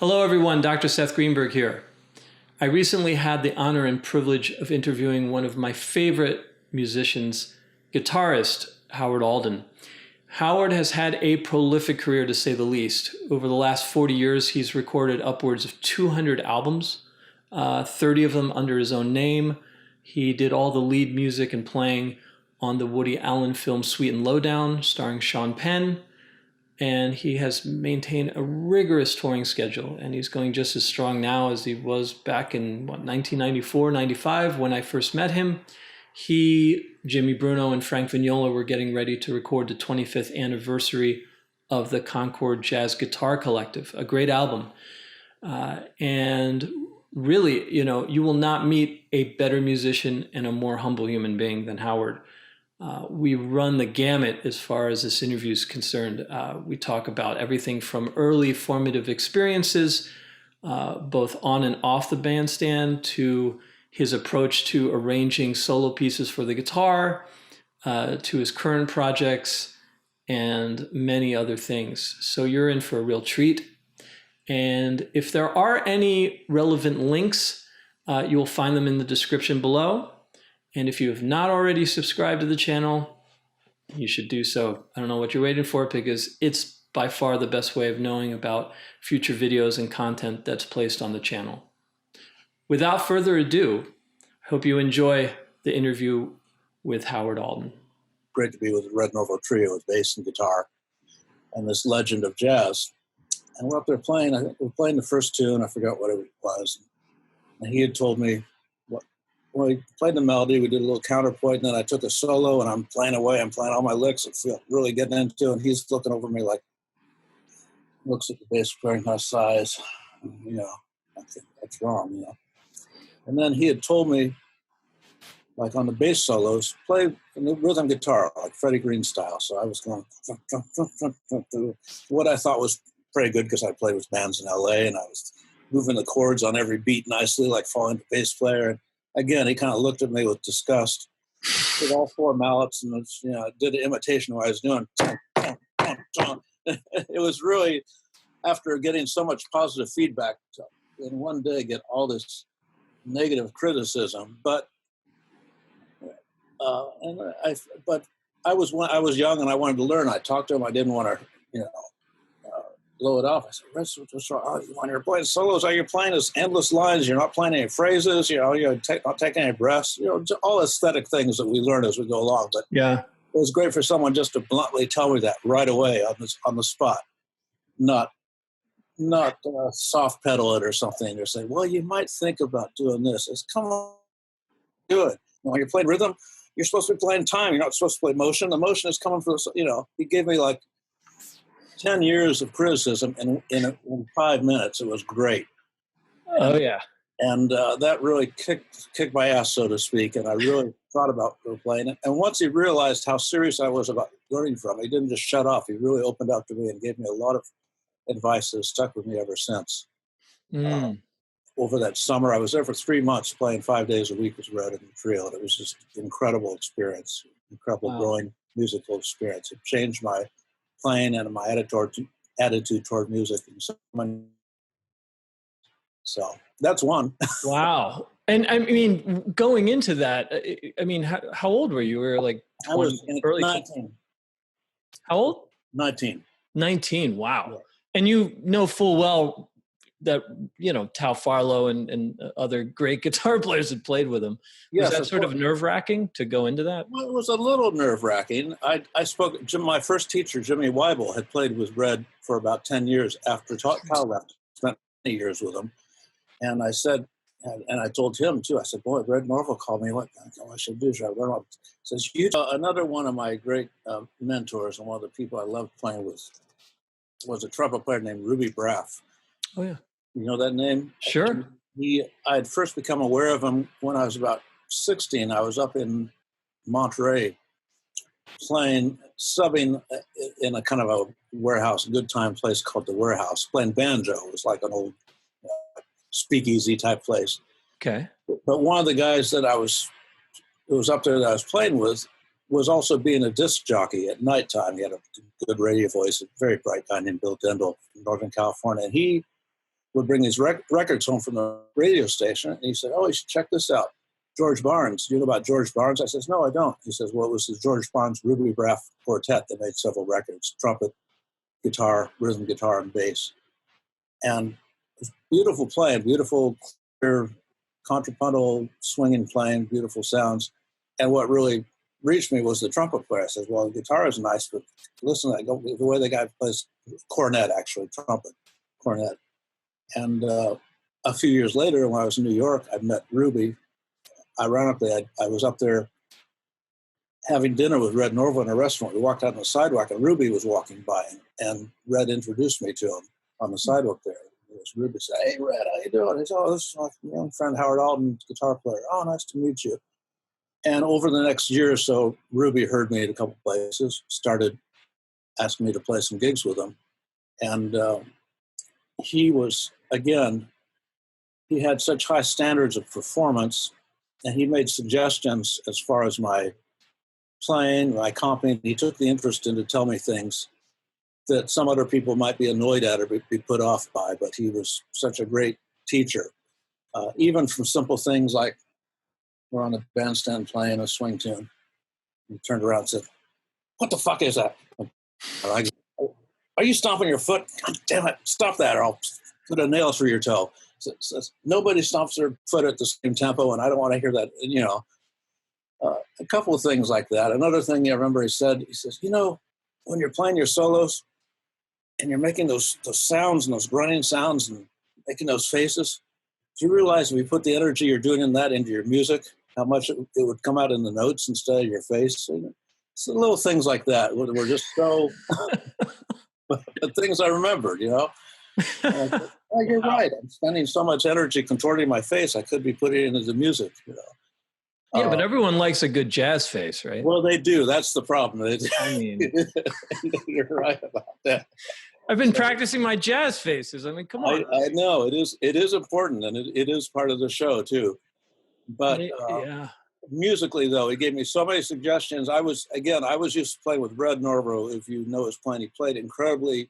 Hello everyone, Dr. Seth Greenberg here. I recently had the honor and privilege of interviewing one of my favorite musicians, guitarist Howard Alden. Howard has had a prolific career, to say the least. Over the last 40 years, he's recorded upwards of 200 albums, 30 of them under his own name. He did all the lead music and playing on the Woody Allen film Sweet and Lowdown, starring Sean Penn. And he has maintained a rigorous touring schedule, and he's going just as strong now as he was back in 1994, 95 when I first met him. He, Jimmy Bruno, and Frank Vignola were getting ready to record the 25th anniversary of the Concord Jazz Guitar Collective, a great album. And really, you will not meet a better musician and a more humble human being than Howard. We run the gamut as far as this interview is concerned. We talk about everything from early formative experiences, both on and off the bandstand, to his approach to arranging solo pieces for the guitar, to his current projects, and many other things. So you're in for a real treat. And if there are any relevant links, you will find them in the description below. And if you have not already subscribed to the channel, you should do so. I don't know what you're waiting for, because it's by far the best way of knowing about future videos and content that's placed on the channel. Without further ado, I hope you enjoy the interview with Howard Alden. Great to be with the Red Norvo Trio with bass and guitar and this legend of jazz. And we're up there playing, I think we were playing the first tune, I forgot what it was. And he had told me, well, he played the melody, we did a little counterpoint, and then I took a solo, and I'm playing away, I'm playing all my licks, I feel really getting into it, and he's looking over me like, looks at the bass player and kind of sighs, I think that's wrong, And then he had told me, like on the bass solos, play the rhythm guitar, like Freddie Green style, so I was going, what I thought was pretty good, because I played with bands in LA, and I was moving the chords on every beat nicely, like following the bass player, and again, he kind of looked at me with disgust. Did all four mallets, and did an imitation of what I was doing. It was really, after getting so much positive feedback, in one day get all this negative criticism. But I was young and I wanted to learn. I talked to him. I didn't want to, blow it off. I said, what's wrong? When you're playing solos, all you're playing is endless lines. You're not playing any phrases. You're not taking any breaths. All aesthetic things that we learn as we go along. But yeah, it was great for someone just to bluntly tell me that right away on the spot, not soft pedal it or something. Or say, well, you might think about doing this. It's come on, do it. When you're playing rhythm, you're supposed to be playing time. You're not supposed to play motion. The motion is coming from He gave me like 10 years of criticism in 5 minutes. It was great. Oh, yeah. And that really kicked my ass, so to speak, and I really thought about playing it. And once he realized how serious I was about learning from it, he didn't just shut off. He really opened up to me and gave me a lot of advice that has stuck with me ever since. Over that summer, I was there for 3 months playing 5 days a week with Red and the Trio, and it was just an incredible experience, incredible growing musical experience. It changed my playing and my attitude toward music. So that's one. Wow. And I mean, going into that, how old were you? You were like 20, I was early 19. How old? 19. 19. Wow. Yeah. And you know full well that, Tal Farlow and other great guitar players had played with him. Was that sort of nerve-wracking to go into that? Well, it was a little nerve-wracking. I spoke, my first teacher, Jimmy Weibel, had played with Red for about 10 years after Cal left, spent many years with him. And I said, and I told him too, I said, boy, Red Norvo called me, what I should do? Should I learn all? He says, another one of my great mentors and one of the people I loved playing with was a trumpet player named Ruby Braff. Oh, yeah. You know that name? Sure. I had first become aware of him when I was about 16. I was up in Monterey subbing in a kind of a warehouse, a good time place called The Warehouse, playing banjo. It was like an old speakeasy type place. Okay. But one of the guys that was up there that I was playing with was also being a disc jockey at nighttime. He had a good radio voice, a very bright guy named Bill Dendel from Northern California. And he would bring these records home from the radio station. And he said, "Oh, you should check this out. George Barnes. You know about George Barnes?" I says, "No, I don't." He says, "Well, it was the George Barnes Ruby Braff Quartet that made several records, trumpet, guitar, rhythm guitar, and bass. And it was beautiful playing, beautiful, clear, contrapuntal, swinging playing, beautiful sounds. And what really reached me was the trumpet player. I said, well, the guitar is nice, but listen to that, the way the guy plays cornet, actually, trumpet, cornet. And a few years later, when I was in New York, I met Ruby. Ironically, I was up there having dinner with Red Norvo in a restaurant. We walked out on the sidewalk, and Ruby was walking by, and Red introduced me to him on the sidewalk there. It was Ruby said, "Hey, Red, how you doing?" He said, "Oh, this is my young friend Howard Alden, guitar player." "Oh, nice to meet you." And over the next year or so, Ruby heard me at a couple places, started asking me to play some gigs with him. And he was, again, he had such high standards of performance, and he made suggestions as far as my playing, my comping. He took the interest in to tell me things that some other people might be annoyed at or be put off by, but he was such a great teacher. Even from simple things like we're on the bandstand playing a swing tune. He turned around and said, "What the fuck is that?" I go, "Are you stomping your foot? God damn it, stop that or I'll put a nail through your toe." Says, "Nobody stomps their foot at the same tempo, and I don't want to hear that." And, a couple of things like that. Another thing I remember he says, when you're playing your solos and you're making those sounds and those grunting sounds and making those faces, do you realize if you put the energy you're doing in that into your music, how much it would come out in the notes instead of your face? So little things like that were just so the things I remembered, And I thought, oh, you're right. I'm spending so much energy contorting my face. I could be putting it into the music, Yeah, but everyone likes a good jazz face, right? Well, they do. That's the problem. I mean, you're right about that. I've been practicing my jazz faces. I mean, come on. I know it is important, and it is part of the show too. But musically, though, he gave me so many suggestions. I was used to playing with Red Norvo. If you know his playing, he played incredibly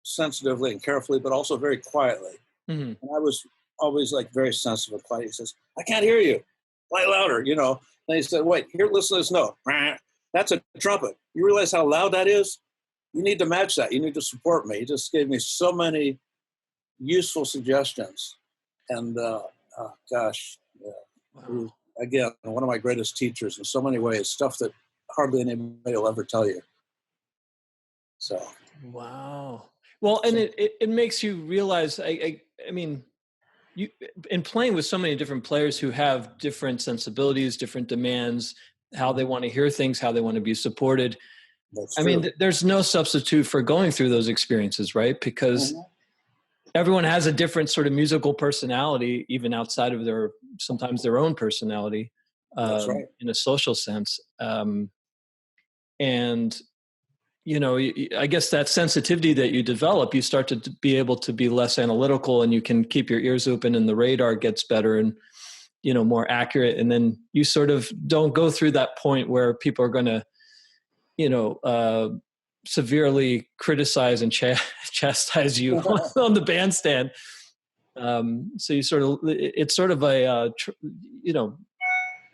sensitively and carefully, but also very quietly. Mm-hmm. And I was always very sensitive and quiet. He says, "I can't hear you. Play louder." And he said, "Wait, here, listen to this note. That's a trumpet. You realize how loud that is? You need to match that. You need to support me." He just gave me so many useful suggestions. And gosh, wow. Again, one of my greatest teachers in so many ways, stuff that hardly anybody will ever tell you. So. Wow. Well, and it makes you realize, I mean, you in playing with so many different players who have different sensibilities, different demands, how they want to hear things, how they want to be supported. That's true. I mean, there's no substitute for going through those experiences, right? Because everyone has a different sort of musical personality, even outside of sometimes their own personality, That's right. In a social sense. And I guess that sensitivity that you develop, you start to be able to be less analytical, and you can keep your ears open, and the radar gets better and, more accurate. And then you sort of don't go through that point where people are going to, severely criticize and chastise you on the bandstand. So you it's sort of a,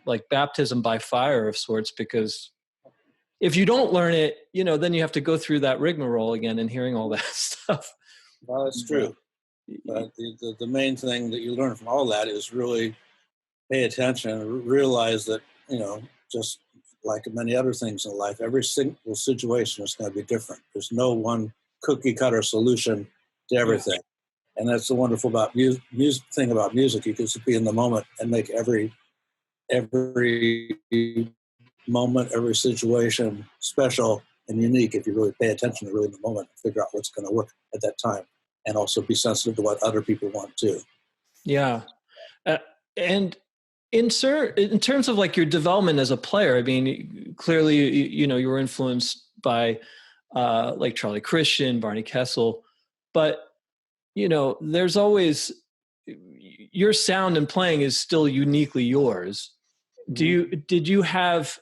like baptism by fire of sorts, because if you don't learn it, then you have to go through that rigmarole again and hearing all that stuff. Well, that's true. But the main thing that you learn from all that is really pay attention and realize that, just like many other things in life, every single situation is going to be different. There's no one cookie cutter solution to everything. And that's the wonderful about thing about music. You can just be in the moment and make every moment, every situation special and unique if you really pay attention to really in the moment and figure out what's going to work at that time, and also be sensitive to what other people want too. Yeah. And in terms of your development as a player, I mean, clearly, you were influenced by Charlie Christian, Barney Kessel, but there's always your sound and playing is still uniquely yours. Did you have,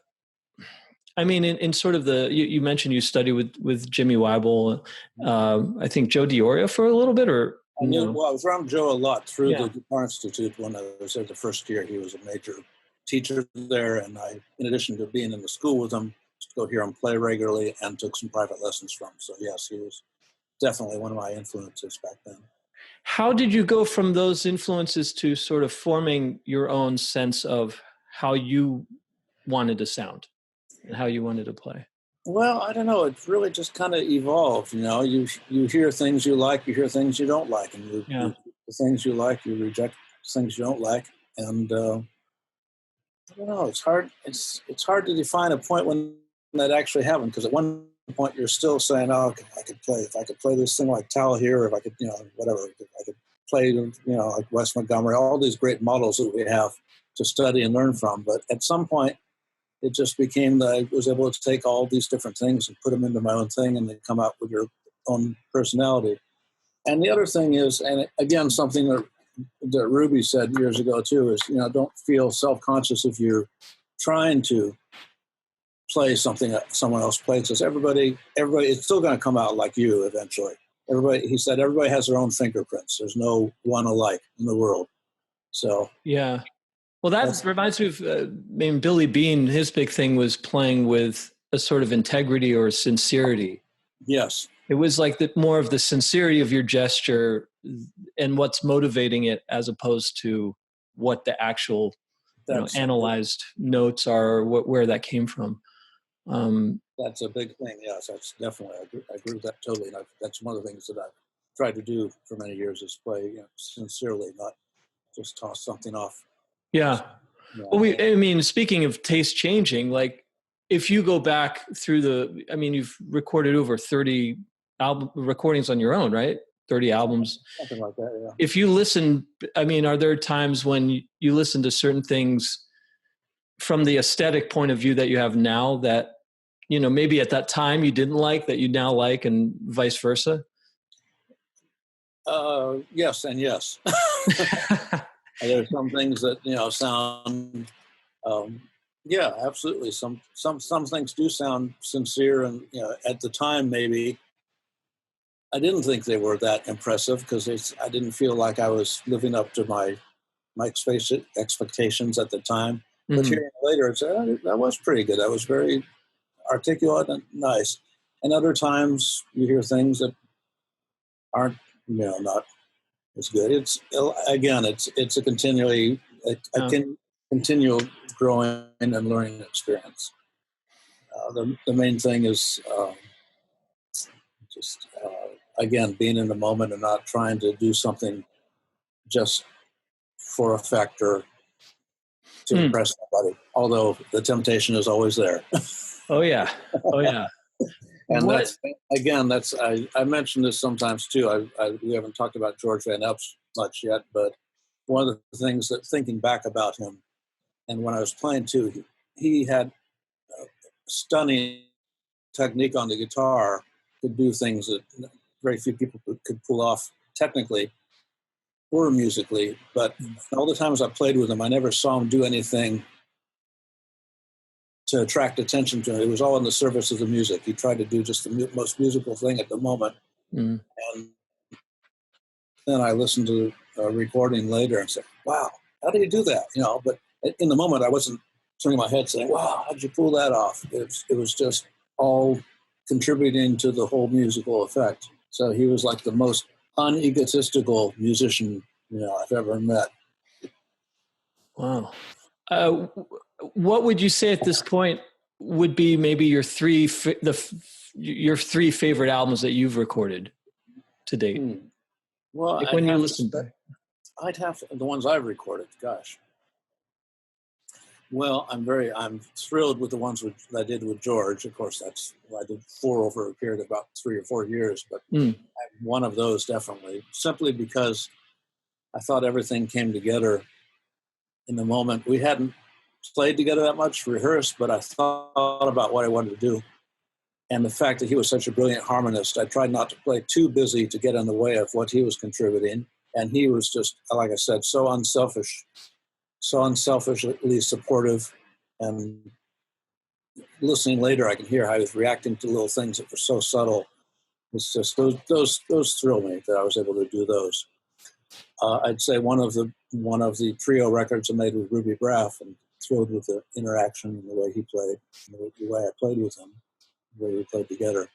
I mean, in sort of you mentioned you studied with Jimmy Weibel, I think Joe Diorio for a little bit, or? I knew, well, I was around Joe a lot through Yeah. the Guitar Institute when I was there the first year. He was a major teacher there, and I, in addition to being in the school with him, to go hear him play regularly and took some private lessons from him. So yes, he was definitely one of my influences back then. How did you go from those influences to sort of forming your own sense of how you wanted to sound and how you wanted to play? Well, I don't know. It really just kind of evolved. You know, you hear things you like, you hear things you don't like, and Yeah. the things you like, you reject things you don't like, and I don't know. It's hard. It's hard to define a point when that actually happened, because at one point you're still saying, "Oh, okay, I could play. If I could play this thing like Tal here, or if I could, whatever, if I could play, like Wes Montgomery, all these great models that we have to study and learn from." But at some point, it just became that I was able to take all these different things and put them into my own thing, and they come out with your own personality. And the other thing is, and again, something that Ruby said years ago too, is, don't feel self-conscious if you're trying to play something that someone else plays, because everybody, it's still going to come out like you eventually. He said, everybody has their own fingerprints. There's no one alike in the world. So yeah. Well, that reminds me of Billy Bean. His big thing was playing with a sort of integrity or sincerity. Yes. It was like more of the sincerity of your gesture and what's motivating it, as opposed to what the actual analyzed notes are, or where that came from. That's a big thing. Yes, that's definitely. I agree with that totally. And that's one of the things that I've tried to do for many years, is play sincerely, not just toss something off. Yeah. Well, speaking of taste changing, like if you go back through you've recorded over 30 album recordings on your own, right? 30 albums. Something like that, yeah. If you listen, are there times when you listen to certain things from the aesthetic point of view that you have now that, maybe at that time you didn't like, that you now like, and vice versa? Yes and yes. There are some things that, sound, yeah, absolutely. Some things do sound sincere, and, at the time, maybe I didn't think they were that impressive, because I didn't feel like I was living up to my expectations at the time. But hearing later, it's, that was pretty good. That was very articulate and nice. And other times you hear things that aren't, not as good. It's a continual growing and learning experience. The main thing is just again, being in the moment and not trying to do something just for effect or to impress somebody, although the temptation is always there. Oh yeah. And I mentioned this sometimes too. We haven't talked about George Van Epps much yet, but one of the things that, thinking back about him, and when I was playing too, he had stunning technique on the guitar, could do things that very few people could pull off technically or musically. But all the times I played with him, I never saw him do anything to attract attention to him. It was all in the service of the music. He tried to do just the most musical thing at the moment. And then I listened to a recording later and said, wow, how do you do that? But in the moment, I wasn't turning my head saying, wow, how'd you pull that off? It was just all contributing to the whole musical effect. So he was like the most unegotistical musician, I've ever met. Wow. What would you say at this point would be maybe your three favorite albums that you've recorded to date? Well, like when you listen back, I'd have the ones I've recorded. Gosh. Well, I'm thrilled with the ones that I did with George. Of course, I did 4 over a period of about 3 or 4 years, but one of those definitely, simply because I thought everything came together in the moment. We hadn't played together that much, rehearsed, but I thought about what I wanted to do. And the fact that he was such a brilliant harmonist, I tried not to play too busy to get in the way of what he was contributing. And he was just, like I said, so unselfishly supportive. And listening later, I can hear how he was reacting to little things that were so subtle. It's just those thrill me that I was able to do those. I'd say one of the trio records I made with Ruby Braff, and thrilled with the interaction and the way he played, and the way I played with him, the way we played together.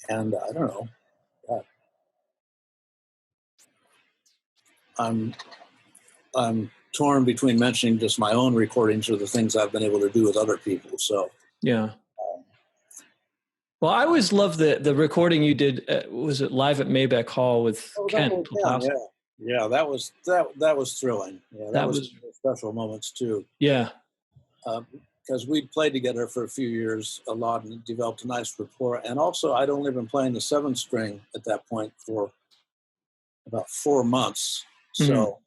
And I don't know, I'm torn between mentioning just my own recordings or the things I've been able to do with other people. So yeah. Well, I always loved the recording you did. Was it live at Maybeck Hall with Ken? Yeah, that was thrilling. Yeah, that was special moments too. Yeah, because we'd played together for a few years a lot and developed a nice rapport. And also, I'd only been playing the 7-string at that point for about 4 months, so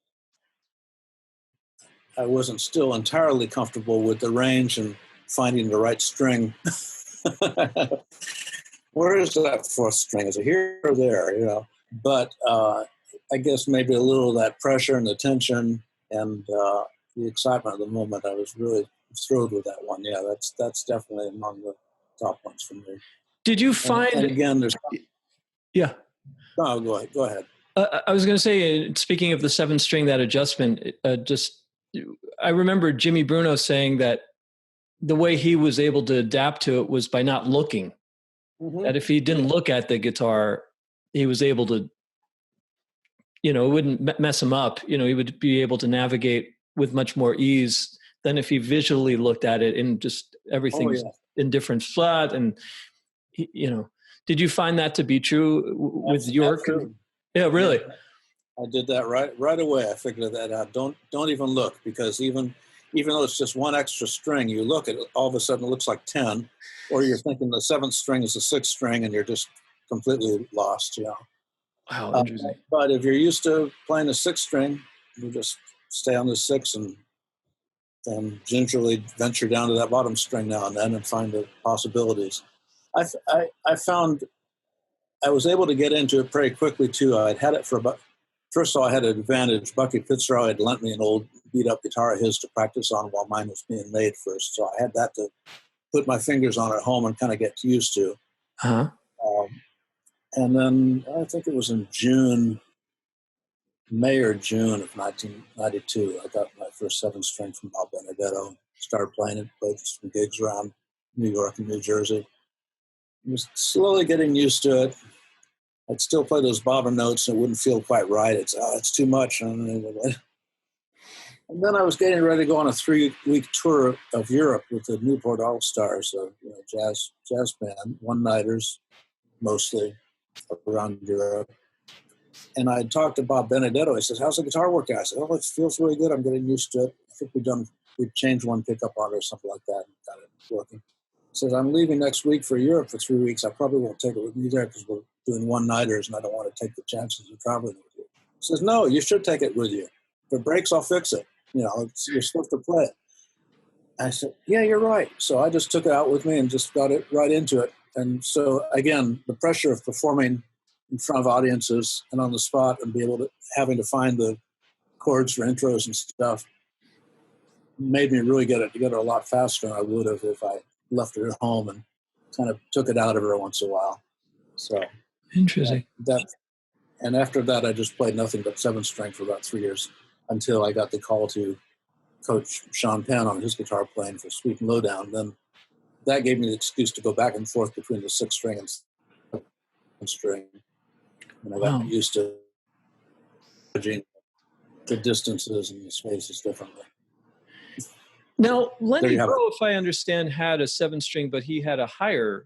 I wasn't still entirely comfortable with the range and finding the right string. Where is that 4th string? Is it here or there? You know, but I guess maybe a little of that pressure and the tension and the excitement of the moment. I was really thrilled with that one. Yeah, that's definitely among the top ones for me. Did you find? And again, there's. Yeah. No, go ahead. I was going to say, speaking of the 7-string, that adjustment, I remember Jimmy Bruno saying that the way he was able to adapt to it was by not looking. Mm-hmm. That if he didn't look at the guitar, he was able to, it wouldn't mess him up. He would be able to navigate with much more ease than if he visually looked at it and just everything's in different flat. And, did you find that to be true with York? Yeah, really. I did that right away. I figured that out. Don't even look, because even though it's just one extra string, you look at it, all of a sudden it looks like 10, or you're thinking the 7th string is the 6th string and you're just completely lost. Wow, interesting. But if you're used to playing the 6th string, you just stay on the 6 and then gingerly venture down to that bottom string now and then and find the possibilities. I found I was able to get into it pretty quickly too. I'd had it for about, first of all, I had an advantage. Bucky Fitzroy had lent me an old beat-up guitar of his to practice on while mine was being made first. So I had that to put my fingers on at home and kind of get used to. Uh-huh. And then I think it was in May or June of 1992, I got my first 7-string from Bob Benedetto. Started playing it, played some gigs around New York and New Jersey. I was slowly getting used to it. I'd still play those bobber notes and it wouldn't feel quite right. It's too much. And then I was getting ready to go on a 3-week tour of Europe with the Newport All-Stars, a jazz band, one-nighters mostly around Europe. And I talked to Bob Benedetto. He says, "How's the guitar working?" I said, "Oh, it feels really good. I'm getting used to it. I think we've changed one pickup on it or something like that and got it working." He says, "I'm leaving next week for Europe for 3 weeks. I probably won't take it with me there because we're doing one-nighters and I don't want to take the chances of traveling with you." He says, "No, you should take it with you. If it breaks, I'll fix it. You're supposed to play it." I said, "Yeah, you're right." So I just took it out with me and just got it right into it. And so, again, the pressure of performing in front of audiences and on the spot and having to find the chords for intros and stuff made me really get it together a lot faster than I would have if I left it at home and kind of took it out every once in a while. So interesting. And after that, I just played nothing but 7-string for about 3 years until I got the call to coach Sean Penn on his guitar playing for Sweet and Lowdown. Then that gave me the excuse to go back and forth between the 6-string and 7-string. And I got used to judging the distances and the spaces differently. Now, Lenny Breau, if I understand, had a 7-string, but he had a higher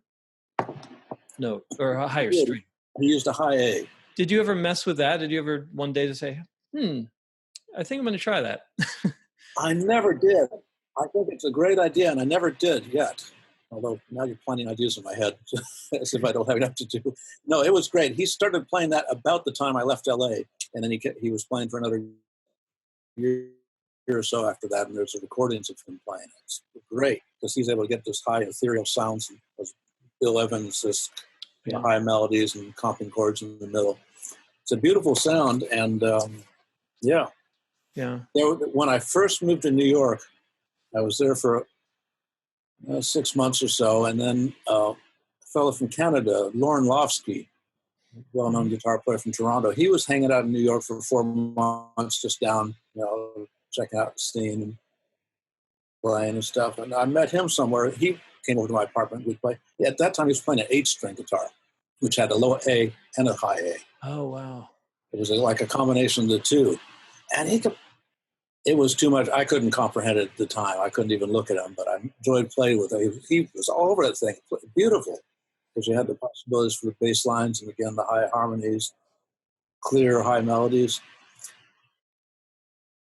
note or a higher string. He used a high A. Did you ever mess with that? Did you ever one day to say, I think I'm going to try that? I never did. I think it's a great idea, and I never did yet. Although now you're planting ideas in my head as if I don't have enough to do. No, it was great. He started playing that about the time I left LA, and then he was playing for another year or so after that, and there's recordings of him playing. It's great because he's able to get this high ethereal sounds, and Bill Evans, this high melodies and comping chords in the middle. It's a beautiful sound, and yeah. When I first moved to New York, I was there for 6 months or so, and then fellow from Canada, Lorne Lofsky, well-known guitar player from Toronto. He was hanging out in New York for 4 months, just down, checking out the scene and playing and stuff. And I met him somewhere. He came over to my apartment. We'd play. At that time, he was playing an 8-string guitar, which had a low A and a high A. Oh, wow. It was like a combination of the two. And it was too much. I couldn't comprehend it at the time. I couldn't even look at him, but I enjoyed playing with him. He was all over that thing. Beautiful, because you had the possibilities for the bass lines and, again, the high harmonies, clear high melodies.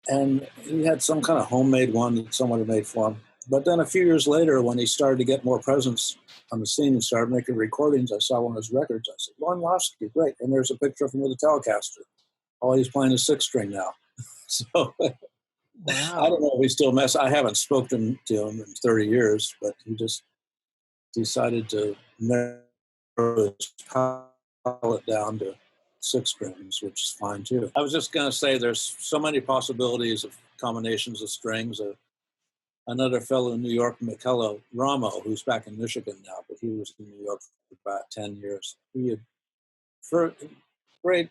And he had some kind of homemade one that someone had made for him. But then a few years later, when he started to get more presence on the scene and started making recordings, I saw one of his records. I said, Lorne Lofsky, great. And there's a picture of him with a Telecaster. Oh, he's playing a 6-string now. So wow. I don't know if he still I haven't spoken to him in 30 years, but he just decided to narrow his palette down to 6 strings, which is fine too. I was just going to say there's so many possibilities of combinations of strings. Another fellow in New York, Michele Ramo, who's back in Michigan now, but he was in New York for about 10 years. He had, great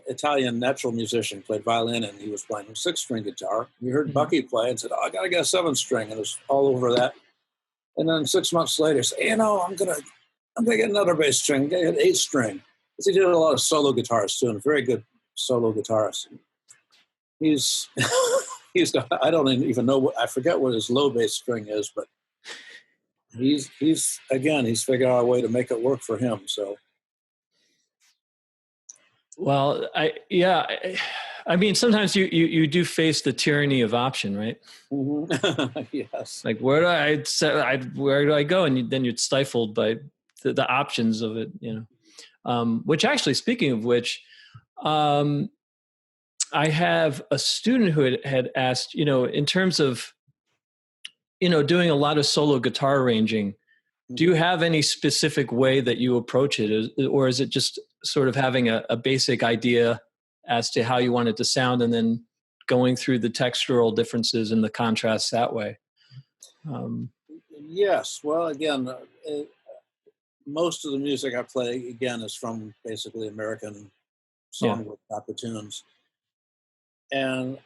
Italian natural musician, played violin, and he was playing a 6-string guitar. We heard Bucky play and said, I got to get a 7-string, and it was all over that. And then 6 months later, said, I'm gonna get another bass string, get an 8-string. He did a lot of solo guitars too, and a very good solo guitarist. He's got, I don't even know, I forget what his low bass string is, but he's figured out a way to make it work for him. So, well, I mean, sometimes you do face the tyranny of option, right? Mm-hmm. Yes. Like, where do I go? And then you're stifled by the options of it, which actually, speaking of which, I have a student who had asked, in terms of, doing a lot of solo guitar arranging, do you have any specific way that you approach it? Or is it just sort of having a basic idea as to how you want it to sound and then going through the textural differences and the contrasts that way? Yes. Well, again, most of the music I play, again, is from basically American songbook type of tunes. And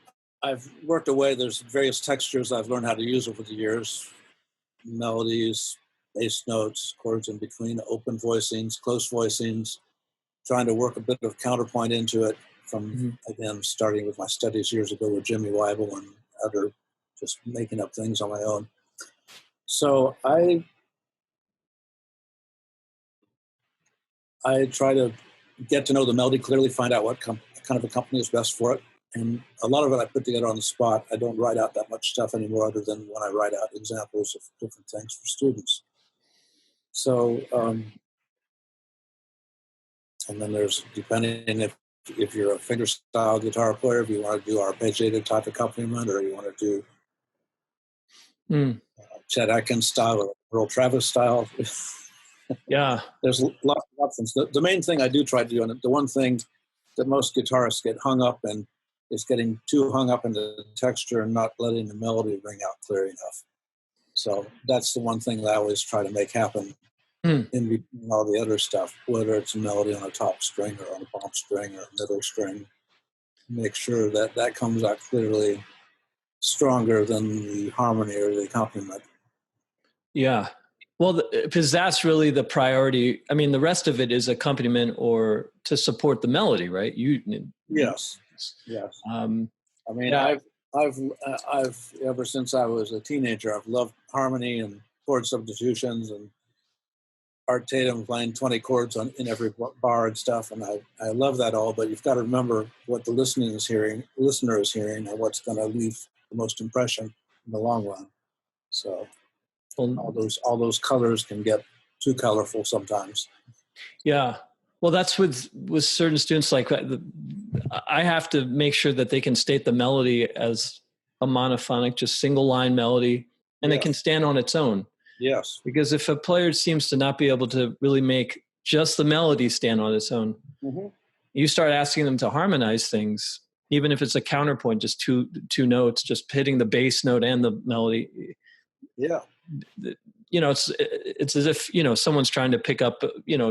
I've worked away. There's various textures I've learned how to use over the years. Melodies, bass notes, chords in between, open voicings, close voicings, trying to work a bit of counterpoint into it from, again, starting with my studies years ago with Jimmy Weibel and other, just making up things on my own. So I try to get to know the melody clearly, find out what kind of a company is best for it. And a lot of it I put together on the spot. I don't write out that much stuff anymore other than when I write out examples of different things for students. So, and then there's, depending if you're a fingerstyle guitar player, if you want to do arpeggiated type accompaniment, or you want to do Chet Atkins style or Earl Travis style. Yeah. There's lots of options. The main thing I do try to do, and the one thing that most guitarists get hung up in, is getting too hung up in the texture and not letting the melody ring out clear enough. So that's the one thing that I always try to make happen in between all the other stuff, whether it's a melody on a top string or on a bottom string or a middle string. Make sure that that comes out clearly stronger than the harmony or the accompaniment. Yeah. Well, because that's really the priority. I mean, the rest of it is accompaniment or to support the melody, right? Yes. I mean, I've ever since I was a teenager, I've loved harmony and chord substitutions and Art Tatum playing 20 chords in every bar and stuff, and I love that all. But you've got to remember what the listener is hearing, and what's going to leave the most impression in the long run. So all those colors can get too colorful sometimes. Yeah. Well, that's with certain students. Like I have to make sure that they can state the melody as a monophonic, just single line melody, and it can stand on its own. Yes. Because if a player seems to not be able to really make just the melody stand on its own, you start asking them to harmonize things, even if it's a counterpoint, just two notes, just hitting the bass note and the melody. Yeah. it's as if, someone's trying to pick up,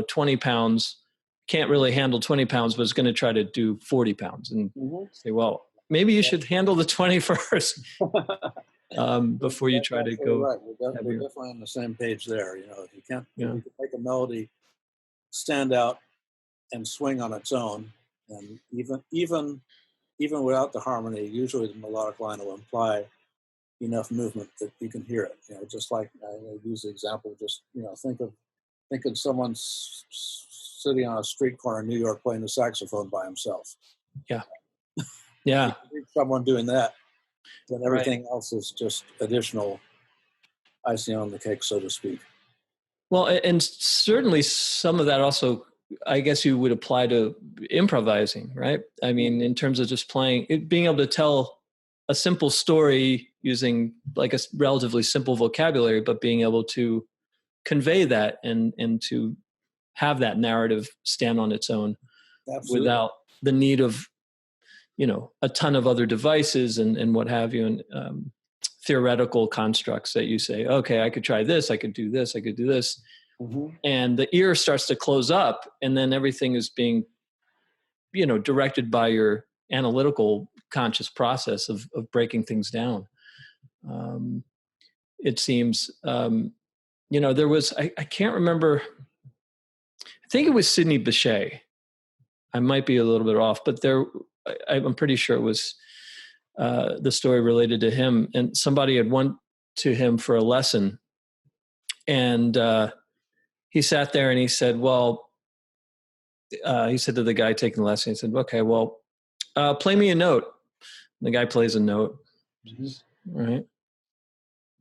20 pounds, can't really handle 20 pounds, but is going to try to do 40 pounds and say, well, maybe you should handle the 20 first before you try to go. Right. We're definitely on the same page there. If you can't if you can make a melody stand out and swing on its own, and even without the harmony, usually the melodic line will imply enough movement that you can hear it. Just like I use the example, just think of someone sitting on a street corner in New York playing the saxophone by himself. Yeah. Someone doing that, then everything else is just additional icing on the cake, so to speak. Well, and certainly some of that also, I guess you would apply to improvising, right? I mean, in terms of just playing, being able to tell a simple story using like a relatively simple vocabulary, but being able to convey that and to have that narrative stand on its own. Absolutely. Without the need of, a ton of other devices and what have you, and theoretical constructs that you say, okay, I could try this, I could do this, I could do this. Mm-hmm. And the ear starts to close up, and then everything is being, directed by your analytical conscious process of breaking things down. It seems, there was, I can't remember, I think it was Sidney Bechet. I might be a little bit off, but I'm pretty sure it was the story related to him, and somebody had went to him for a lesson, and he sat there and he said, well, he said to the guy taking the lesson, he said, okay, well, play me a note. And the guy plays a note. Mm-hmm. Right.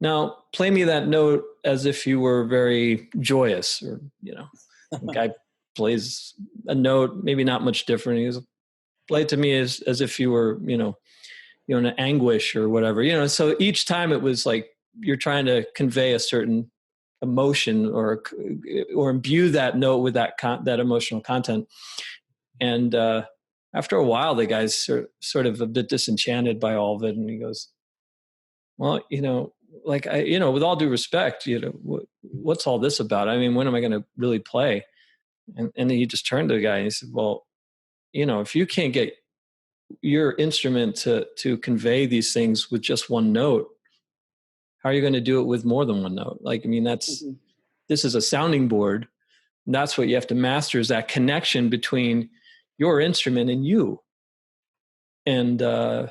Now play me that note as if you were very joyous, or, the guy plays a note, maybe not much different. He goes, play it to me as if you were, in anguish or whatever, so each time it was like, you're trying to convey a certain emotion or imbue that note with that emotional content. And after a while, the guy's sort of a bit disenchanted by all of it. And he goes, well, like with all due respect, what's all this about? I mean, when am I going to really play? And then he just turned to the guy and he said, well, if you can't get your instrument to convey these things with just one note, how are you going to do it with more than one note? Like, I mean, this is a sounding board. And that's what you have to master, is that connection between your instrument and you. And I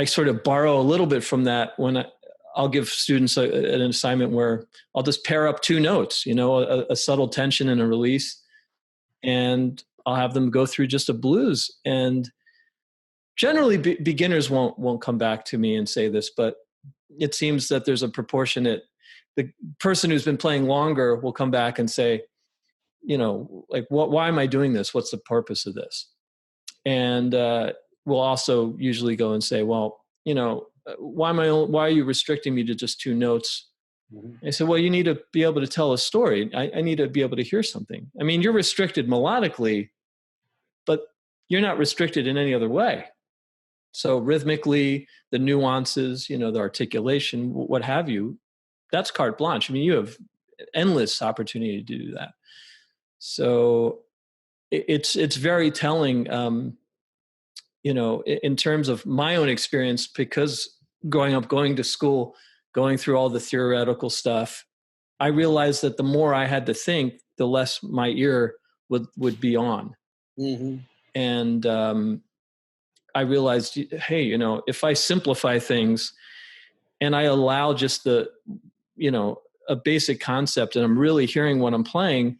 sort of borrow a little bit from that when I'll give students an assignment where I'll just pair up two notes, a subtle tension and a release, and I'll have them go through just a blues. And generally beginners won't come back to me and say this, but it seems that there's a proportionate, the person who's been playing longer will come back and say, like, why am I doing this? What's the purpose of this? And we'll also usually go and say, well, why are you restricting me to just two notes? Mm-hmm. I said, well, you need to be able to tell a story. I need to be able to hear something. I mean, you're restricted melodically, but you're not restricted in any other way. So rhythmically, the nuances, the articulation, what have you, that's carte blanche. I mean, you have endless opportunity to do that. So it's very telling, in terms of my own experience, because growing up, going to school, going through all the theoretical stuff, I realized that the more I had to think, the less my ear would be on. Mm-hmm. And I realized, hey, if I simplify things and I allow just a basic concept, and I'm really hearing what I'm playing,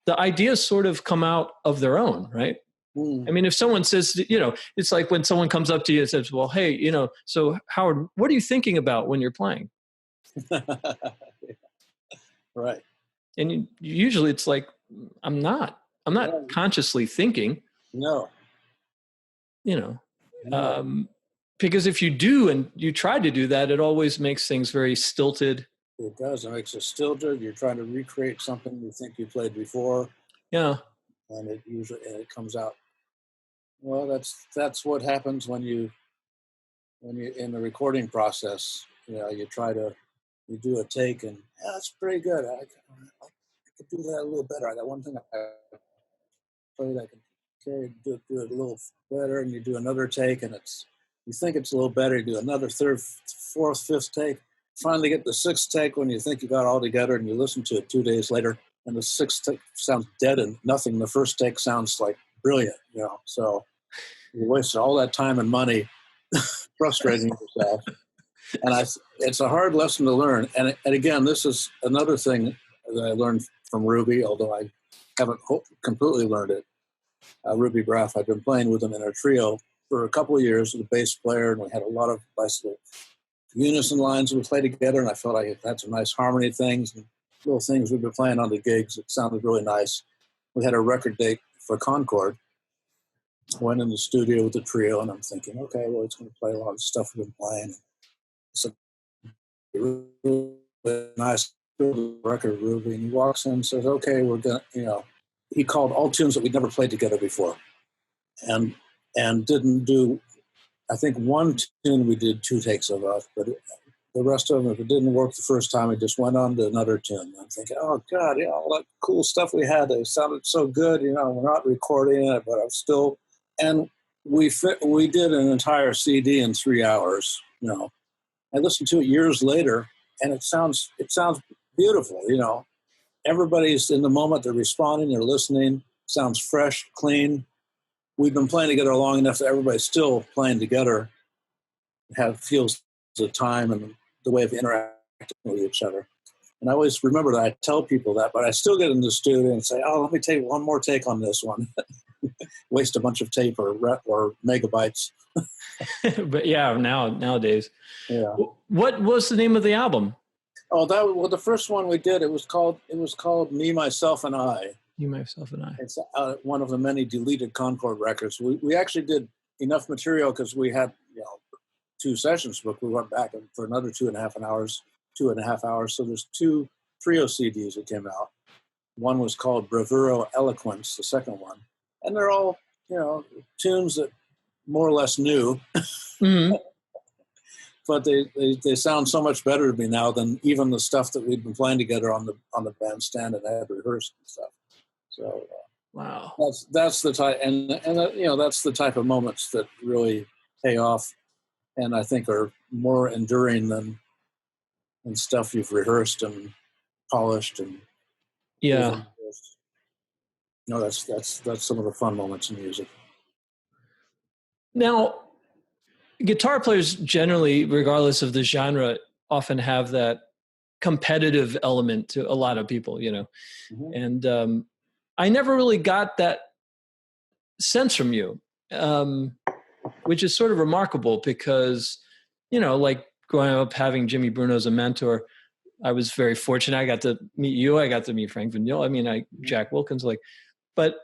the ideas sort of come out of their own, right? I mean, if someone says, it's like when someone comes up to you and says, well, hey, so Howard, what are you thinking about when you're playing? Right. And usually it's like, I'm not consciously thinking. No. Because if you do, and you try to do that, it always makes things very stilted. It does. It makes it stilted. You're trying to recreate something you think you played before. Yeah. And it comes out. Well, that's what happens when you in the recording process, you try to you do a take, and yeah, that's pretty good. I could do that a little better. I got one thing I played. I can carry, do it a little better, and you do another take, and you think it's a little better. You do another third, fourth, fifth take. Finally, get the sixth take when you think you got it all together, and you listen to it 2 days later, and the sixth take sounds dead and nothing. The first take sounds like brilliant, So you wasted all that time and money frustrating yourself. And it's a hard lesson to learn. And again, this is another thing that I learned from Ruby, although I haven't completely learned it. Ruby Braff, I've been playing with him in a trio for a couple of years with a bass player, and we had a lot of nice little unison lines we played together, and I felt I had some nice harmony things and little things we've been playing on the gigs. It sounded really nice. We had a record date for Concord. Went in the studio with the trio, and I'm thinking, okay, well, it's going to play a lot of stuff we've been playing. So really nice record of Ruby, and he walks in and says, okay, we're going to, he called all tunes that we'd never played together before, and didn't do, I think one tune we did 2 takes of, but the rest of them, if it didn't work the first time, it just went on to another tune. I'm thinking, oh God, all that cool stuff we had, they sounded so good, we're not recording it, but I'm still, and we did an entire CD in 3 hours, I listened to it years later, and it sounds beautiful, Everybody's in the moment, they're responding, they're listening, sounds fresh, clean. We've been playing together long enough that everybody's still playing together, feels the time and the way of interacting with each other. And I always remember that. I tell people that, but I still get in the studio and say, oh, let me take one more take on this one. Waste a bunch of tape or megabytes. But yeah, nowadays. Yeah. What was the name of the album? Oh, the first one we did. It was called Me, Myself, and I. You, Myself, and I. It's one of the many deleted Concord records. We actually did enough material because we had 2 sessions booked. We went back for another 2.5 hours. So there's 2 trio CDs that came out. One was called Bravuro Eloquence, the second one, and they're all tunes that more or less new. Mm-hmm. But they sound so much better to me now than even the stuff that we've been playing together on the bandstand and had rehearsed and stuff. So wow, that's the type, and that's the type of moments that really pay off, and I think are more enduring than stuff you've rehearsed and polished and yeah. That's some of the fun moments in music. Now, guitar players generally, regardless of the genre, often have that competitive element to a lot of people, Mm-hmm. And I never really got that sense from you, which is sort of remarkable because, like growing up having Jimmy Bruno as a mentor, I was very fortunate. I got to meet you. I got to meet Frank Vignola. Jack Wilkins, but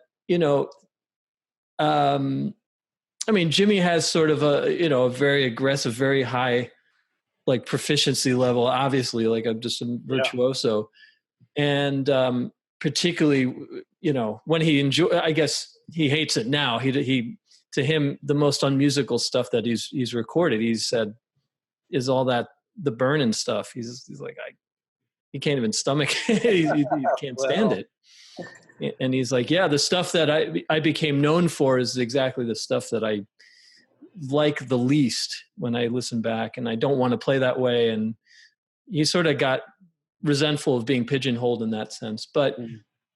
Jimmy has sort of a very aggressive, very high, proficiency level, obviously, just a virtuoso. Yeah. And particularly, when he I guess he hates it now. He to him, the most unmusical stuff that he's recorded, he said, is all that the burning stuff. He's like, he can't even stomach it. he can't stand it. And he's like, yeah, the stuff that I became known for is exactly the stuff that I like the least when I listen back, and I don't want to play that way. And he sort of got resentful of being pigeonholed in that sense. But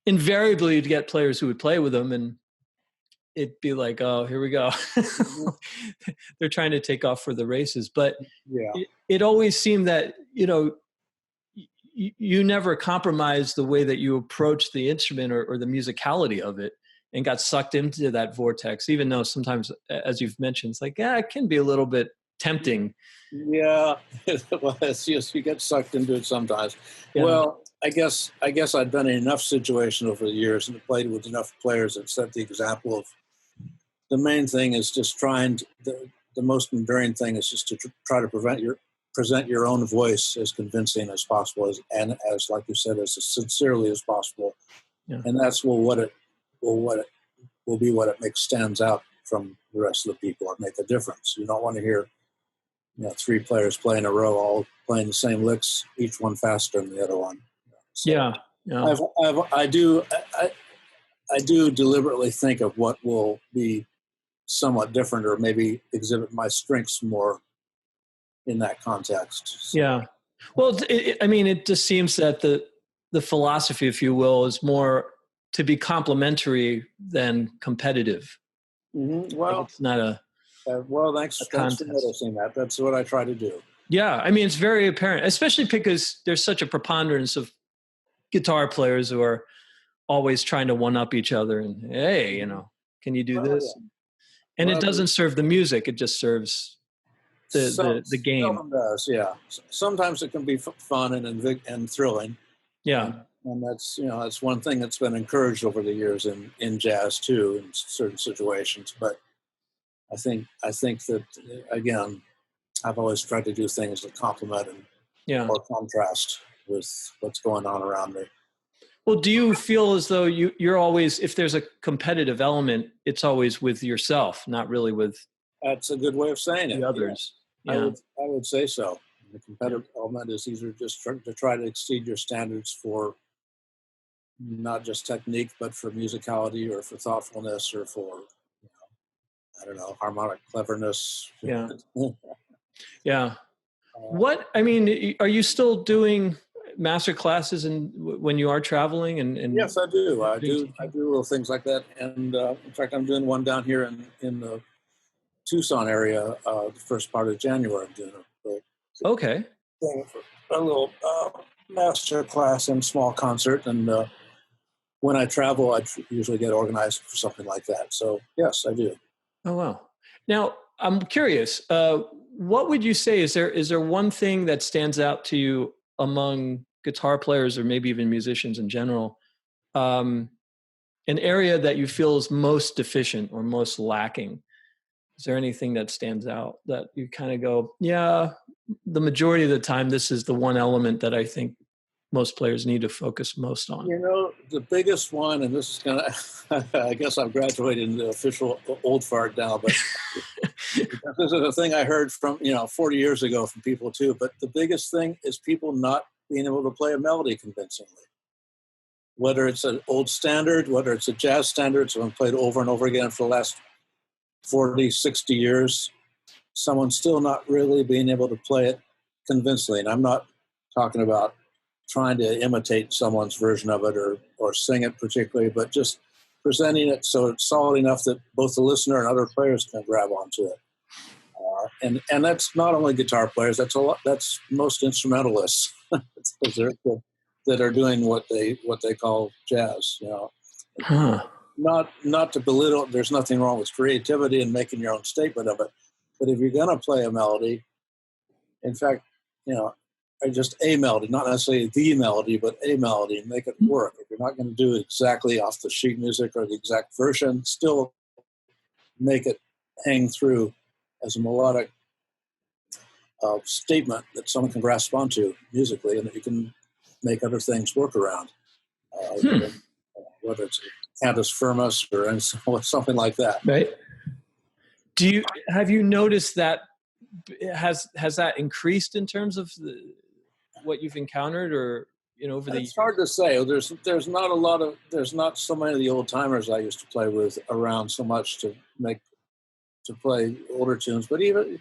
invariably you'd get players who would play with him and it'd be like, oh, here we go. They're trying to take off for the races. But it always seemed that, you never compromised the way that you approached the instrument or the musicality of it and got sucked into that vortex, even though sometimes, as you've mentioned, it's like, it can be a little bit tempting. Yeah. Well, it's just, you get sucked into it sometimes. Yeah. Well, I guess I've been in enough situations over the years and played with enough players that set the example of the main thing is just the most enduring thing is just to try to present your own voice as convincing as possible, and as like you said, as sincerely as possible. Yeah. And that's what it makes stands out from the rest of the people and make a difference. You don't want to hear three players play in a row, all playing the same licks, each one faster than the other one. So Yeah. Yeah. I do deliberately think of what will be somewhat different, or maybe exhibit my strengths more in that context. So, Yeah. Well, I mean, it just seems that the philosophy, if you will, is more to be complementary than competitive. Like well, it's not a thanks for contest. noticing that. That's what I try to do. Yeah. I mean, it's very apparent, especially because there's such a preponderance of guitar players who are always trying to one up each other and, hey, can you do this? Yeah. And it doesn't serve the music. It just serves the game. Seldom does, yeah. Sometimes it can be fun and thrilling. Yeah. And that's one thing that's been encouraged over the years in jazz too, in certain situations. But I think that, again, I've always tried to do things that complement or contrast with what's going on around me. Well, do you feel as though you're always, if there's a competitive element, it's always with yourself, not really with That's a good way of saying it. the others? Yeah. I would say so. The competitive element is either just to try to exceed your standards for not just technique, but for musicality or for thoughtfulness or for, I don't know, harmonic cleverness. Yeah. Yeah. Are you still doing master classes when you are traveling? And yes, I do. I do little things like that. And in fact, I'm doing one down here in the Tucson area the first part of January. I'm doing okay. A little master class and small concert. And when I travel, I usually get organized for something like that. So yes, I do. Oh, wow. Now, I'm curious, what would you say, is there one thing that stands out to you among guitar players or maybe even musicians in general, an area that you feel is most deficient or most lacking? Is there anything that stands out that you kind of go, yeah, the majority of the time, this is the one element that I think most players need to focus most on? The biggest one, and this is going to, I guess I've graduated into official old fart now, but this is a thing I heard from, 40 years ago from people too. But the biggest thing is people not being able to play a melody convincingly. Whether it's an old standard, whether it's a jazz standard, so I've played over and over again for the last 40, 60 years, someone's still not really being able to play it convincingly. And I'm not talking about trying to imitate someone's version of it or sing it particularly, but just presenting it so it's solid enough that both the listener and other players can grab onto it. And that's not only guitar players, that's most instrumentalists that are doing what they call jazz, Huh. Not to belittle, there's nothing wrong with creativity and making your own statement of it. But if you're going to play a melody, in fact, just a melody, not necessarily the melody, but a melody, and make it work. If you're not going to do it exactly off the sheet music or the exact version, still make it hang through as a melodic statement that someone can grasp onto musically and that you can make other things work around. Whether it's a cantus firmus or something like that. Right. Have you noticed that has that increased in terms of what you've encountered, or over the years? It's hard to say. There's not so many of the old timers I used to play with around so much to play older tunes, but even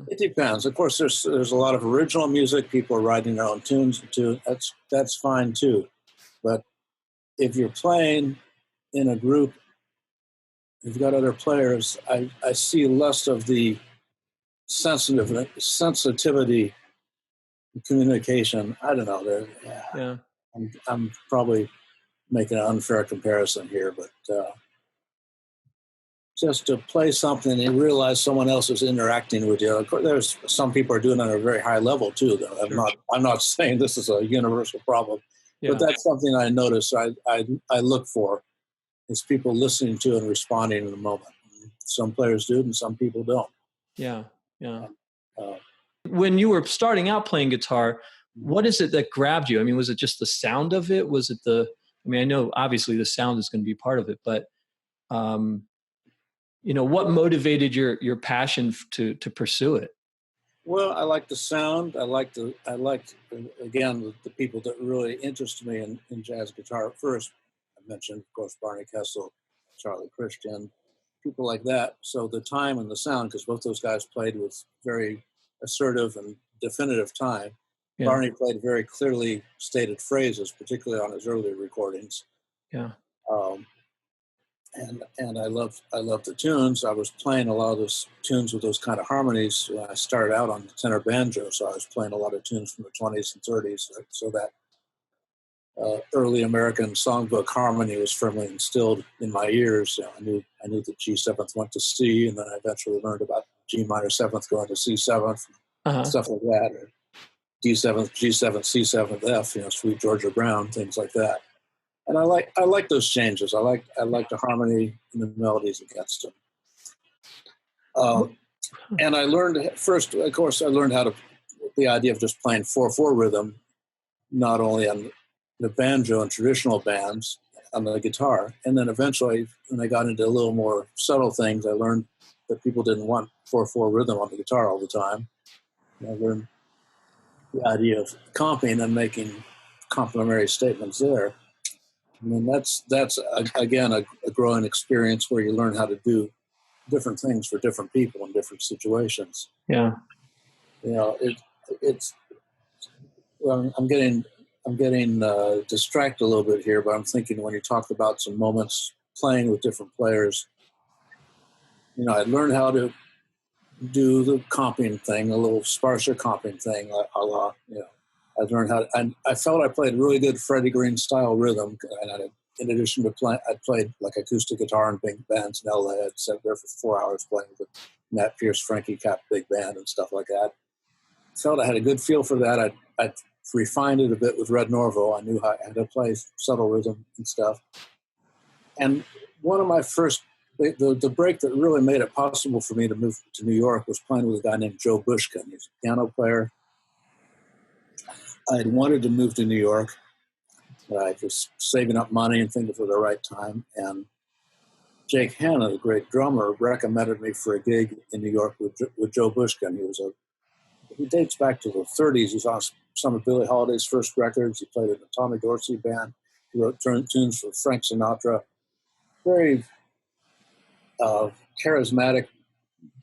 it depends. Of course, there's a lot of original music. People are writing their own tunes too. That's fine too. But if you're playing in a group, you've got other players, I see less of the sensitivity communication. I don't know. Yeah. I'm probably making an unfair comparison here, but just to play something and realize someone else is interacting with you. Of course, there's some people are doing it at a very high level too. Though Sure. I'm not saying this is a universal problem, but that's something I notice. I look for is people listening to and responding in the moment. Some players do, and some people don't. Yeah. When you were starting out playing guitar, what is it that grabbed you? I mean, was it just the sound of it? Was it I know obviously the sound is going to be part of it, but what motivated your passion to pursue it? Well, I like the sound. I liked again, the people that really interested me in jazz guitar at first. I mentioned, of course, Barney Kessel, Charlie Christian, people like that. So the time and the sound, because both those guys played with very assertive and definitive time. Yeah. Barney played very clearly stated phrases, particularly on his early recordings. Yeah. Um, and I love the tunes. I was playing a lot of those tunes with those kind of harmonies when I started out on the tenor banjo. So I was playing a lot of tunes from the 20s and 30s. So that early American songbook harmony was firmly instilled in my ears. You know, I knew that G seventh went to C, and then I eventually learned about G minor seventh going to C seventh, Uh-huh. stuff like that. Or D seventh, G seventh, C seventh, F. You know, Sweet Georgia Brown, things like that. And I like those changes. I like the harmony and the melodies against them. And I learned first, of course, I learned how to the idea of just playing 4/4 rhythm, not only on the banjo and traditional bands, on the guitar, and then eventually, when I got into a little more subtle things, I learned that people didn't want 4/4 rhythm on the guitar all the time. And I learned the idea of comping and making complementary statements there. I mean, that's again a growing experience where you learn how to do different things for different people in different situations. Yeah. You know, it's. Well, I'm getting distracted a little bit here, but I'm thinking when you talked about some moments playing with different players, you know, I learned how to do the comping thing, a little sparser comping thing, a la, you know. I learned how to, I felt I played really good Freddie Green style rhythm, and in addition to playing, I played like acoustic guitar in big bands in LA. I'd sat there for 4 hours playing with Matt Pierce, Frankie Cap big band and stuff like that. Felt I had a good feel for that. I refined it a bit with Red Norvo. I knew how to play subtle rhythm and stuff. And one of my first, the break that really made it possible for me to move to New York was playing with a guy named Joe Bushkin. He's a piano player. I had wanted to move to New York, but I was saving up money and thinking for the right time. And Jake Hanna, the great drummer, recommended me for a gig in New York with Joe Bushkin. He dates back to the 30s. He's on some of Billie Holiday's first records. He played in the Tommy Dorsey band. He wrote tunes for Frank Sinatra. Very charismatic,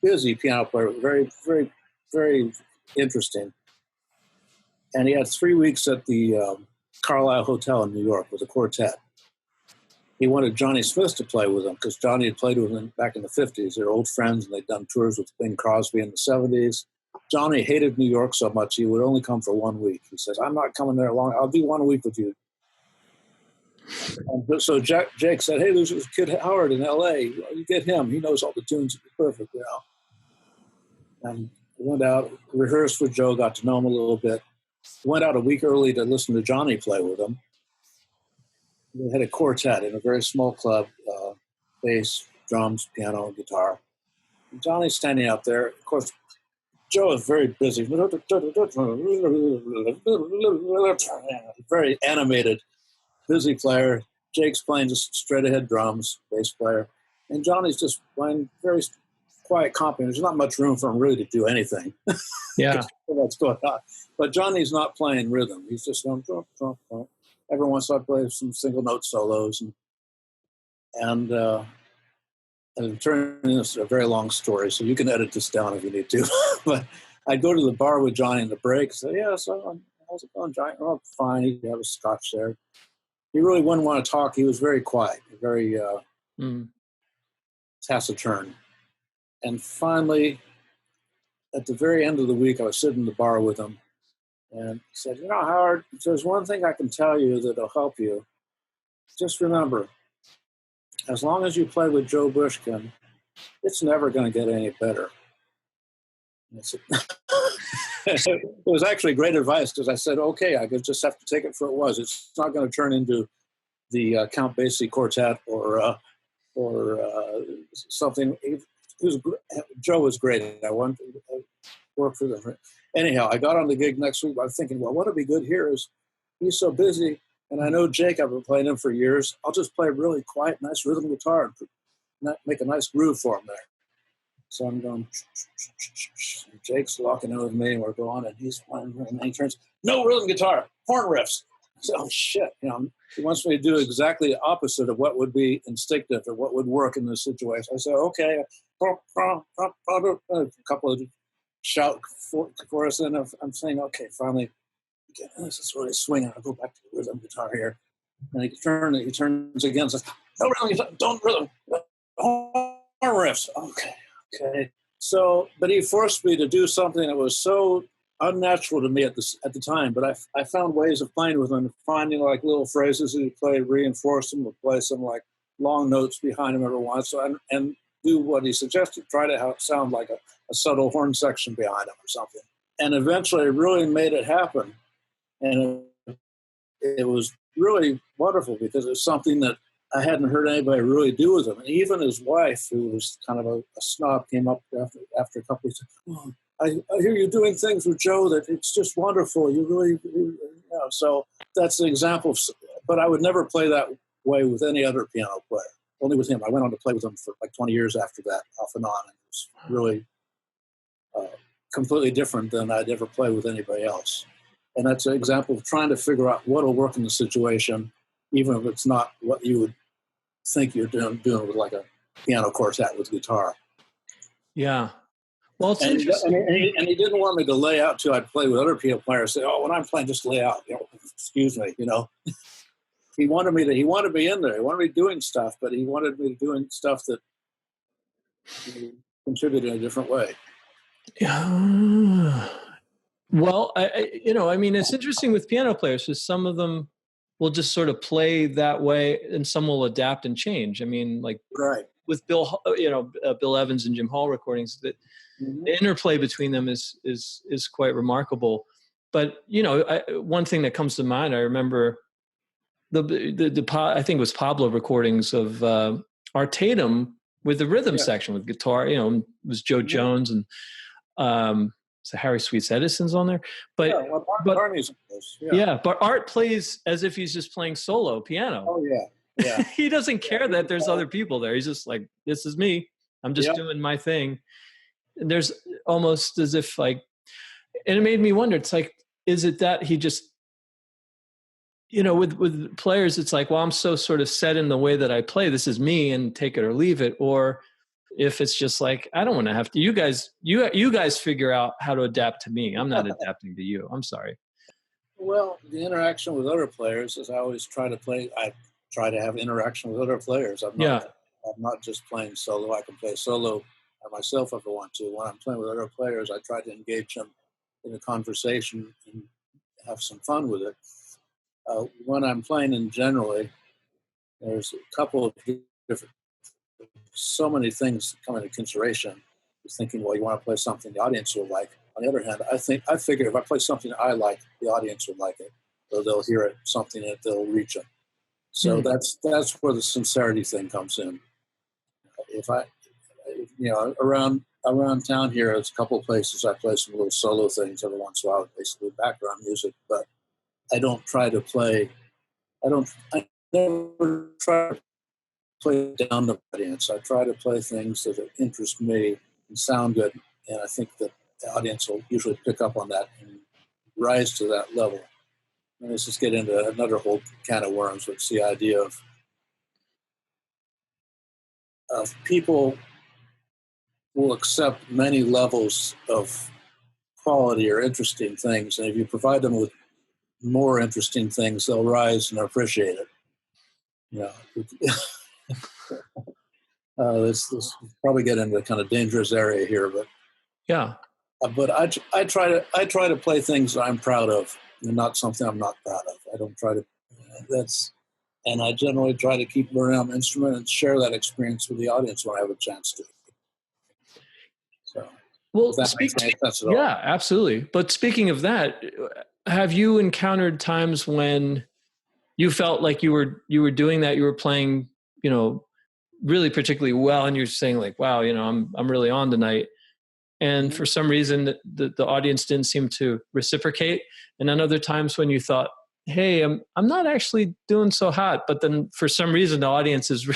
busy piano player. Very, very, very interesting. And he had 3 weeks at the Carlisle Hotel in New York with a quartet. He wanted Johnny Smith to play with him because Johnny had played with him back in the 50s. They were old friends, and they'd done tours with Bing Crosby in the 70s. Johnny hated New York so much he would only come for 1 week. He says, "I'm not coming there long. I'll do 1 week with you." And so Jake said, "Hey, there's this kid Howard in L.A. You get him. He knows all the tunes. It'd be perfect, you know." And went out, rehearsed with Joe, got to know him a little bit. Went out a week early to listen to Johnny play with him. They had a quartet in a very small club, bass, drums, piano, guitar. And Johnny's standing out there. Of course, Joe is very busy, very animated, busy player. Jake's playing just straight ahead drums, bass player. And Johnny's just playing very quiet comping. There's not much room for him really to do anything. Yeah. What's going on. But Johnny's not playing rhythm. He's just going, drum, drum, drum. Every once in a while, play some single note solos. And turning this a very long story, so you can edit this down if you need to. But I'd go to the bar with Johnny in the break, say, "Yeah, so how's it going, Johnny?" "Oh, fine." He'd have a scotch there. He really wouldn't want to talk. He was very quiet, very taciturn. And finally, at the very end of the week, I was sitting in the bar with him and said, "You know, Howard, if there's one thing I can tell you that'll help you, just remember, as long as you play with Joe Bushkin, it's never going to get any better." It was actually great advice because I said, "Okay, I could just have to take it for what it was. It's not going to turn into the Count Basie quartet or something." Joe was great. I wanted to work for them. Anyhow, I got on the gig next week. I'm thinking, well, what would be good here is he's so busy, and I know Jake. I've been playing him for years. I'll just play really quiet, nice rhythm guitar and make a nice groove for him there. So I'm going, Jake's walking in with me, and we're going, and he's playing, and then he turns, no rhythm guitar, horn riffs. So, oh shit, he wants me to do exactly the opposite of what would be instinctive or what would work in this situation. I said, okay, a couple of shout chorus, and I'm saying, okay, finally, this is really swinging. I'll go back to the rhythm guitar here. And he turns again and says, no rhythm guitar, don't rhythm, horn riffs. Okay. So, but he forced me to do something that was so unnatural to me at the time. But I found ways of playing with him, finding like little phrases that he played, reinforce them, or play some like long notes behind him every once, and do what he suggested. Try to sound like a subtle horn section behind him or something. And eventually, it really made it happen. And it was really wonderful because it was something that I hadn't heard anybody really do with him. And even his wife, who was kind of a snob, came up after a couple of times. Oh, I hear you doing things with Joe that it's just wonderful. You really, So that's an example. But I would never play that way with any other piano player. Only with him. I went on to play with him for like 20 years after that, off and on. And it was really completely different than I'd ever play with anybody else. And that's an example of trying to figure out what will work in the situation, even if it's not what you would think you're doing with like a piano quartet with guitar. Yeah. Well, it's interesting. And he didn't want me to lay out till I'd play with other piano players. Say, oh, when I'm playing, just lay out. Excuse me, He wanted me in there. He wanted me doing stuff, but he wanted me doing stuff that contributed in a different way. Yeah. Well, it's interesting with piano players because some of them will just sort of play that way, and some will adapt and change. I mean, like right. With Bill, Bill Evans and Jim Hall recordings, that the interplay between them is quite remarkable. But one thing that comes to mind, I remember the I think it was Pablo recordings of our Tatum with the rhythm section with guitar. It was Joe Jones and so Harry Sweets Edison's on there. But but Art plays as if he's just playing solo piano. Oh yeah. He doesn't care that there's other people there. He's just like, this is me. I'm just doing my thing. And there's almost as if like, and it made me wonder, it's like, is it that he just, with players, it's like, well, I'm so sort of set in the way that I play. This is me and take it or leave it. Or if it's just like, I don't want to have to, you guys figure out how to adapt to me. I'm not adapting to you. I'm sorry. Well, the interaction with other players is I always try to have interaction with other players. I'm not just playing solo. I can play solo by myself if I want to. When I'm playing with other players, I try to engage them in a conversation and have some fun with it. When I'm playing in generally, there's a couple of different, so many things come into consideration. You're thinking, well, you want to play something the audience will like. On the other hand, I figure if I play something I like, the audience will like it, or they'll hear it, something that they'll reach them. So that's where the sincerity thing comes in. If I, around town here, there's a couple of places I play some little solo things every once in a while, basically background music, but I don't try to play. I never try to play down the audience. I try to play things that interest me and sound good, and I think that the audience will usually pick up on that and rise to that level. And let's just get into another whole can of worms, which is the idea of people will accept many levels of quality or interesting things, and if you provide them with more interesting things, they'll rise and appreciate it. This probably get into a kind of dangerous area here, but yeah. But I try to play things that I'm proud of, and not something I'm not proud of. I don't try to. And I generally try to keep learning on the instrument and share that experience with the audience when I have a chance to. So, well, that makes any sense at all. Yeah, absolutely. But speaking of that, have you encountered times when you felt like you were doing that, you were playing, really particularly well, and you're saying like, wow, I'm really on tonight, and for some reason the audience didn't seem to reciprocate, and then other times when you thought, hey, I'm not actually doing so hot, but then for some reason the audience is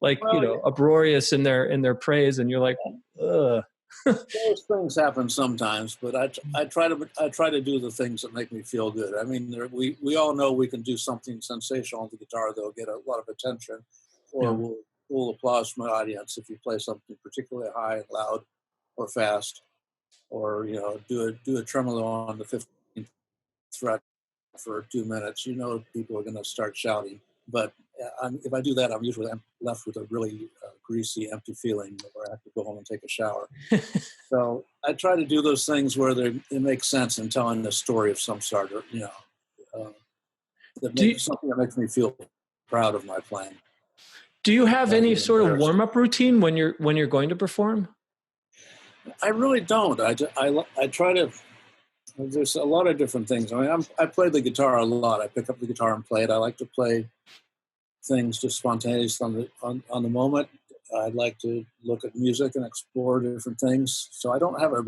like, Well, uproarious in their praise, and you're like, ugh. those things happen sometimes, but I try to do the things that make me feel good. I mean, we all know we can do something sensational on the guitar that'll get a lot of attention, or Yeah. will applause from the audience if you play something particularly high and loud, or fast, or do a tremolo on the 15th fret for 2 minutes. People are going to start shouting. But if I do that, I'm usually left with a really greasy, empty feeling where I have to go home and take a shower. So I try to do those things where it makes sense in telling a story of some sort, or something that makes me feel proud of my playing. Do you have any sort of warm-up routine when you're going to perform? I really don't. I try to. There's a lot of different things. I mean, I play the guitar a lot. I pick up the guitar and play it. I like to play things just spontaneously on the moment. I'd like to look at music and explore different things. So I don't have a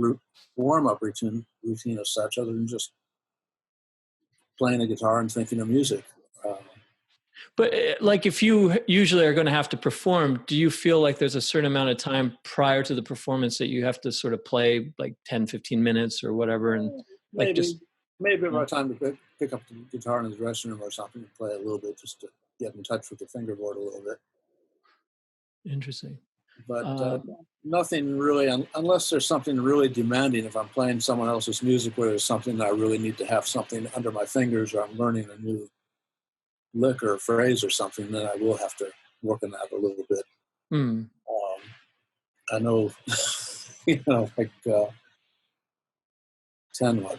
warm-up routine as such, other than just playing the guitar and thinking of music. But like, if you usually are going to have to perform, do you feel like there's a certain amount of time prior to the performance that you have to sort of play like 10, 15 minutes or whatever? And maybe by the time to pick up the guitar in the dressing room or something and play a little bit, just to get in touch with the fingerboard a little bit. Interesting. But nothing really, unless there's something really demanding. If I'm playing someone else's music where there's something that I really need to have something under my fingers, or I'm learning a new lick or phrase or something, then I will have to work on that a little bit. I know, like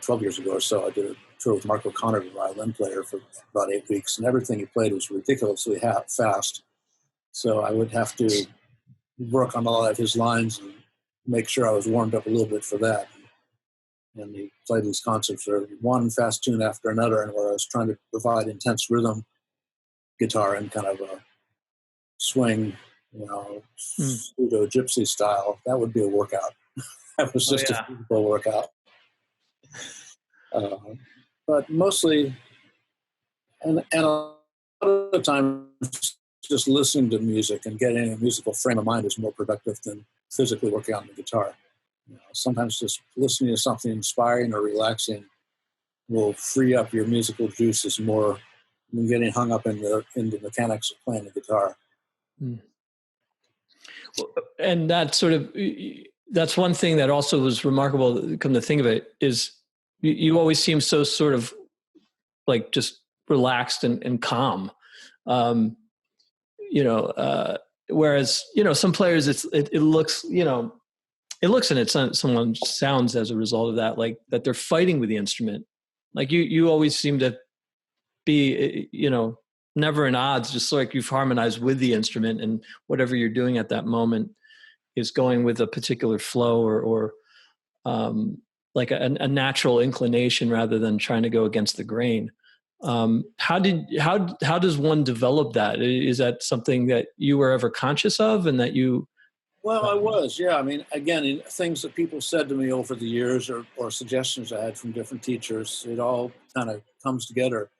12 years ago or so, I did a tour with Mark O'Connor, the violin player, for about 8 weeks, and everything he played was ridiculously fast. So I would have to work on all of his lines and make sure I was warmed up a little bit for that. And he played these concerts where one fast tune after another, and where I was trying to provide intense rhythm guitar and kind of a swing, pseudo gypsy style. That would be a workout. That was just a physical workout. But mostly, and a lot of the time, just listening to music and getting a musical frame of mind is more productive than physically working on the guitar. Sometimes just listening to something inspiring or relaxing will free up your musical juices more than getting hung up in the mechanics of playing the guitar. And that's one thing that also was remarkable, come to think of it, is you always seem so sort of like just relaxed and calm. Whereas, some players, it looks, it looks and someone sounds as a result of that, like that they're fighting with the instrument. Like you always seem to be, never in odds, just like you've harmonized with the instrument, and whatever you're doing at that moment is going with a particular flow or like a natural inclination rather than trying to go against the grain. How does one develop that? Is that something that you were ever conscious of, and that you? Well, I was, yeah. I mean, again, things that people said to me over the years, or suggestions I had from different teachers, it all kind of comes together.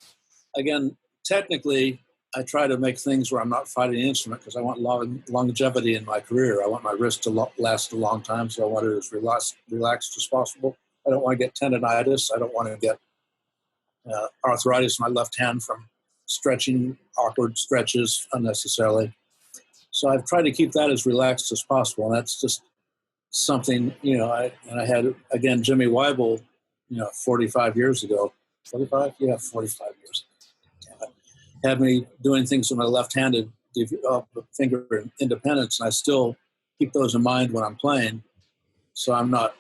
Again, technically, I try to make things where I'm not fighting the instrument, because I want longevity in my career. I want my wrist to last a long time, so I want it as relaxed as possible. I don't want to get tendonitis. I don't want to get arthritis in my left hand from stretching awkward stretches unnecessarily. So I've tried to keep that as relaxed as possible, and that's just something, I had, again, Jimmy Weibel, 45 years ago. 45? Yeah, 45 years. Had me doing things with my left-handed finger independence, and I still keep those in mind when I'm playing, so I'm not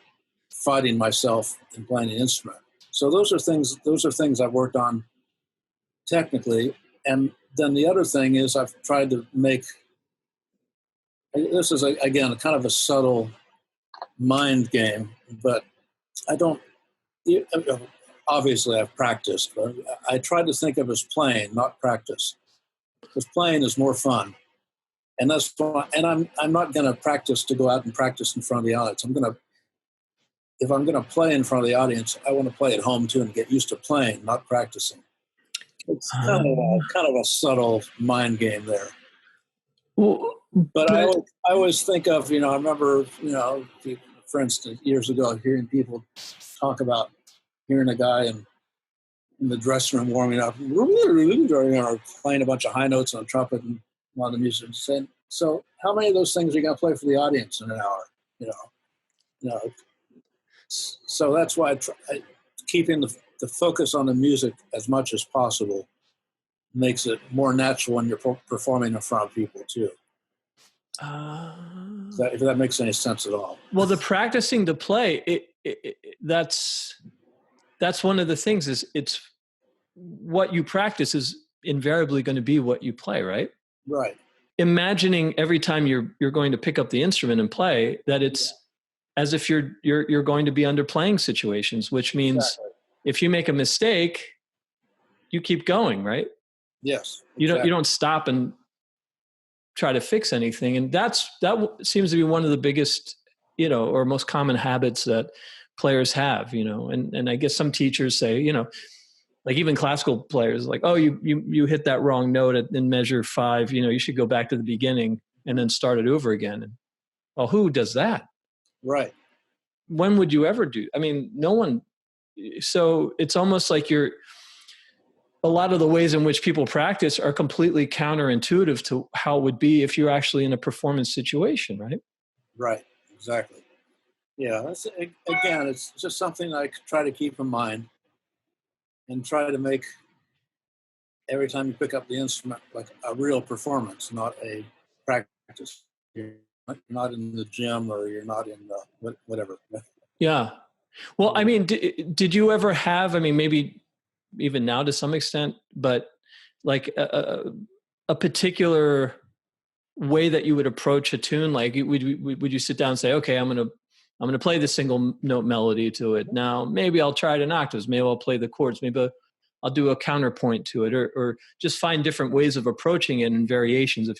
fighting myself in playing an instrument. So those are things I've worked on technically. And then the other thing is I've tried to make, this is again kind of a subtle mind game, but obviously I've practiced, but I try to think of as playing, not practice, because playing is more fun. And that's why, and I'm not going to practice to go out and practice in front of the audience. If I'm going to play in front of the audience, I want to play at home too and get used to playing, not practicing. It's kind of a subtle mind game there. Well, But I always think of, I remember, for instance, years ago, hearing people talk about hearing a guy in the dressing room warming up, or playing a bunch of high notes on a trumpet and a lot of music. Saying, so how many of those things are you going to play for the audience in an hour? So that's why keeping the focus on the music as much as possible makes it more natural when you're performing in front of people too. If that makes any sense at all. Well, the practicing to play, that's one of the things is it's what you practice is invariably going to be what you play, right? Right. Imagining every time you're going to pick up the instrument and play that it's as if you're going to be under playing situations, which means if you make a mistake, you keep going, right? Yes. Exactly. You don't stop and try to fix anything. And that seems to be one of the biggest, or most common habits that players have, and I guess some teachers say, like even classical players, like, oh, you hit that wrong note in measure 5, you should go back to the beginning and then start it over again. And well, who does that? Right. When would you ever do? I mean, no one. So it's almost like a lot of the ways in which people practice are completely counterintuitive to how it would be if you're actually in a performance situation, right? Right. Exactly. Yeah. It's just something I try to keep in mind and try to make every time you pick up the instrument like a real performance, not a practice. You're not in the gym or you're not in whatever. Yeah. Well, I mean, did you ever have, maybe even now to some extent, but like a particular way that you would approach a tune? Like would you sit down and say, okay, I'm going to play the single note melody to it. Now, maybe I'll try it in octaves. Maybe I'll play the chords. Maybe I'll do a counterpoint to it, or just find different ways of approaching it and variations,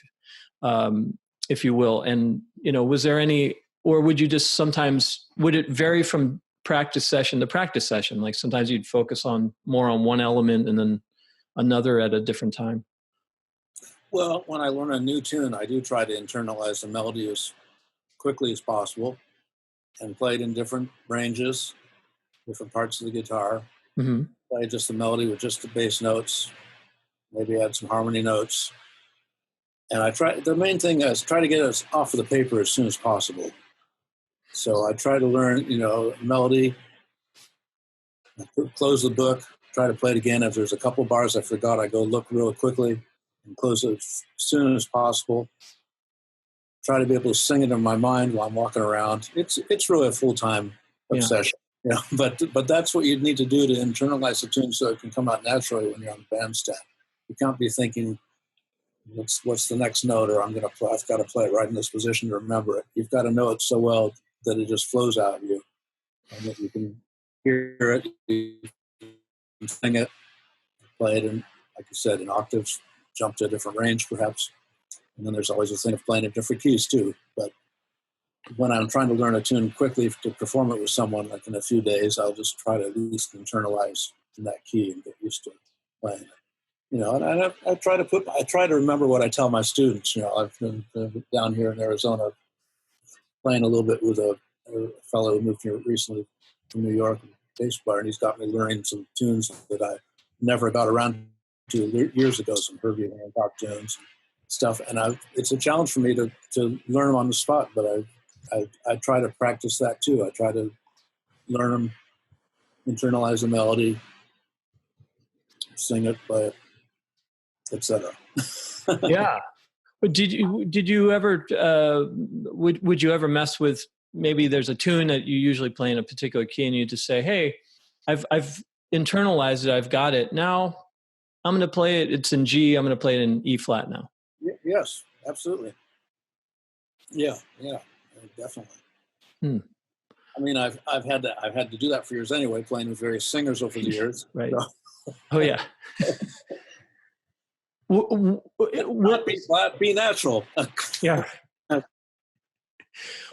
if you will. And, was there any, or would you just sometimes, would it vary from practice session to practice session? Like sometimes you'd focus more on one element and then another at a different time? Well, when I learn a new tune, I do try to internalize the melody as quickly as possible and play it in different ranges, different parts of the guitar. Mm-hmm. Play just the melody with just the bass notes, maybe add some harmony notes. And the main thing is try to get us off of the paper as soon as possible. So I try to learn, melody, close the book, try to play it again. If there's a couple bars I forgot, I go look really quickly and close it as soon as possible. Try to be able to sing it in my mind while I'm walking around. It's really a full-time obsession. Yeah. But that's what you need to do to internalize the tune so it can come out naturally when you're on the bandstand. You can't be thinking, what's the next note, or I've got to play it right in this position to remember it. You've got to know it so well that it just flows out of you, and that you can hear it, you can sing it, play it in, like you said, in octaves, jump to a different range perhaps. And then there's always a thing of playing in different keys too. But when I'm trying to learn a tune quickly to perform it with someone, like in a few days, I'll just try to at least internalize in that key and get used to playing it. And I try to remember what I tell my students. I've been down here in Arizona playing a little bit with a fellow who moved here recently from New York, a bass player, and he's got me learning some tunes that I never got around to years ago, some Herbie Hancock tunes and stuff. And it's a challenge for me to learn them on the spot, but I try to practice that too. I try to learn them, internalize the melody, sing it, play it, etc. Yeah. But did you ever would you ever mess with, maybe there's a tune that you usually play in a particular key and you just say, hey, I've internalized it, I've got it. Now I'm going to play it. It's in G. I'm going to play it in E flat now. Yes, absolutely. Yeah, definitely. I mean, I've had to do that for years anyway, playing with various singers over the years. Right. So. Oh yeah. Be natural. Yeah.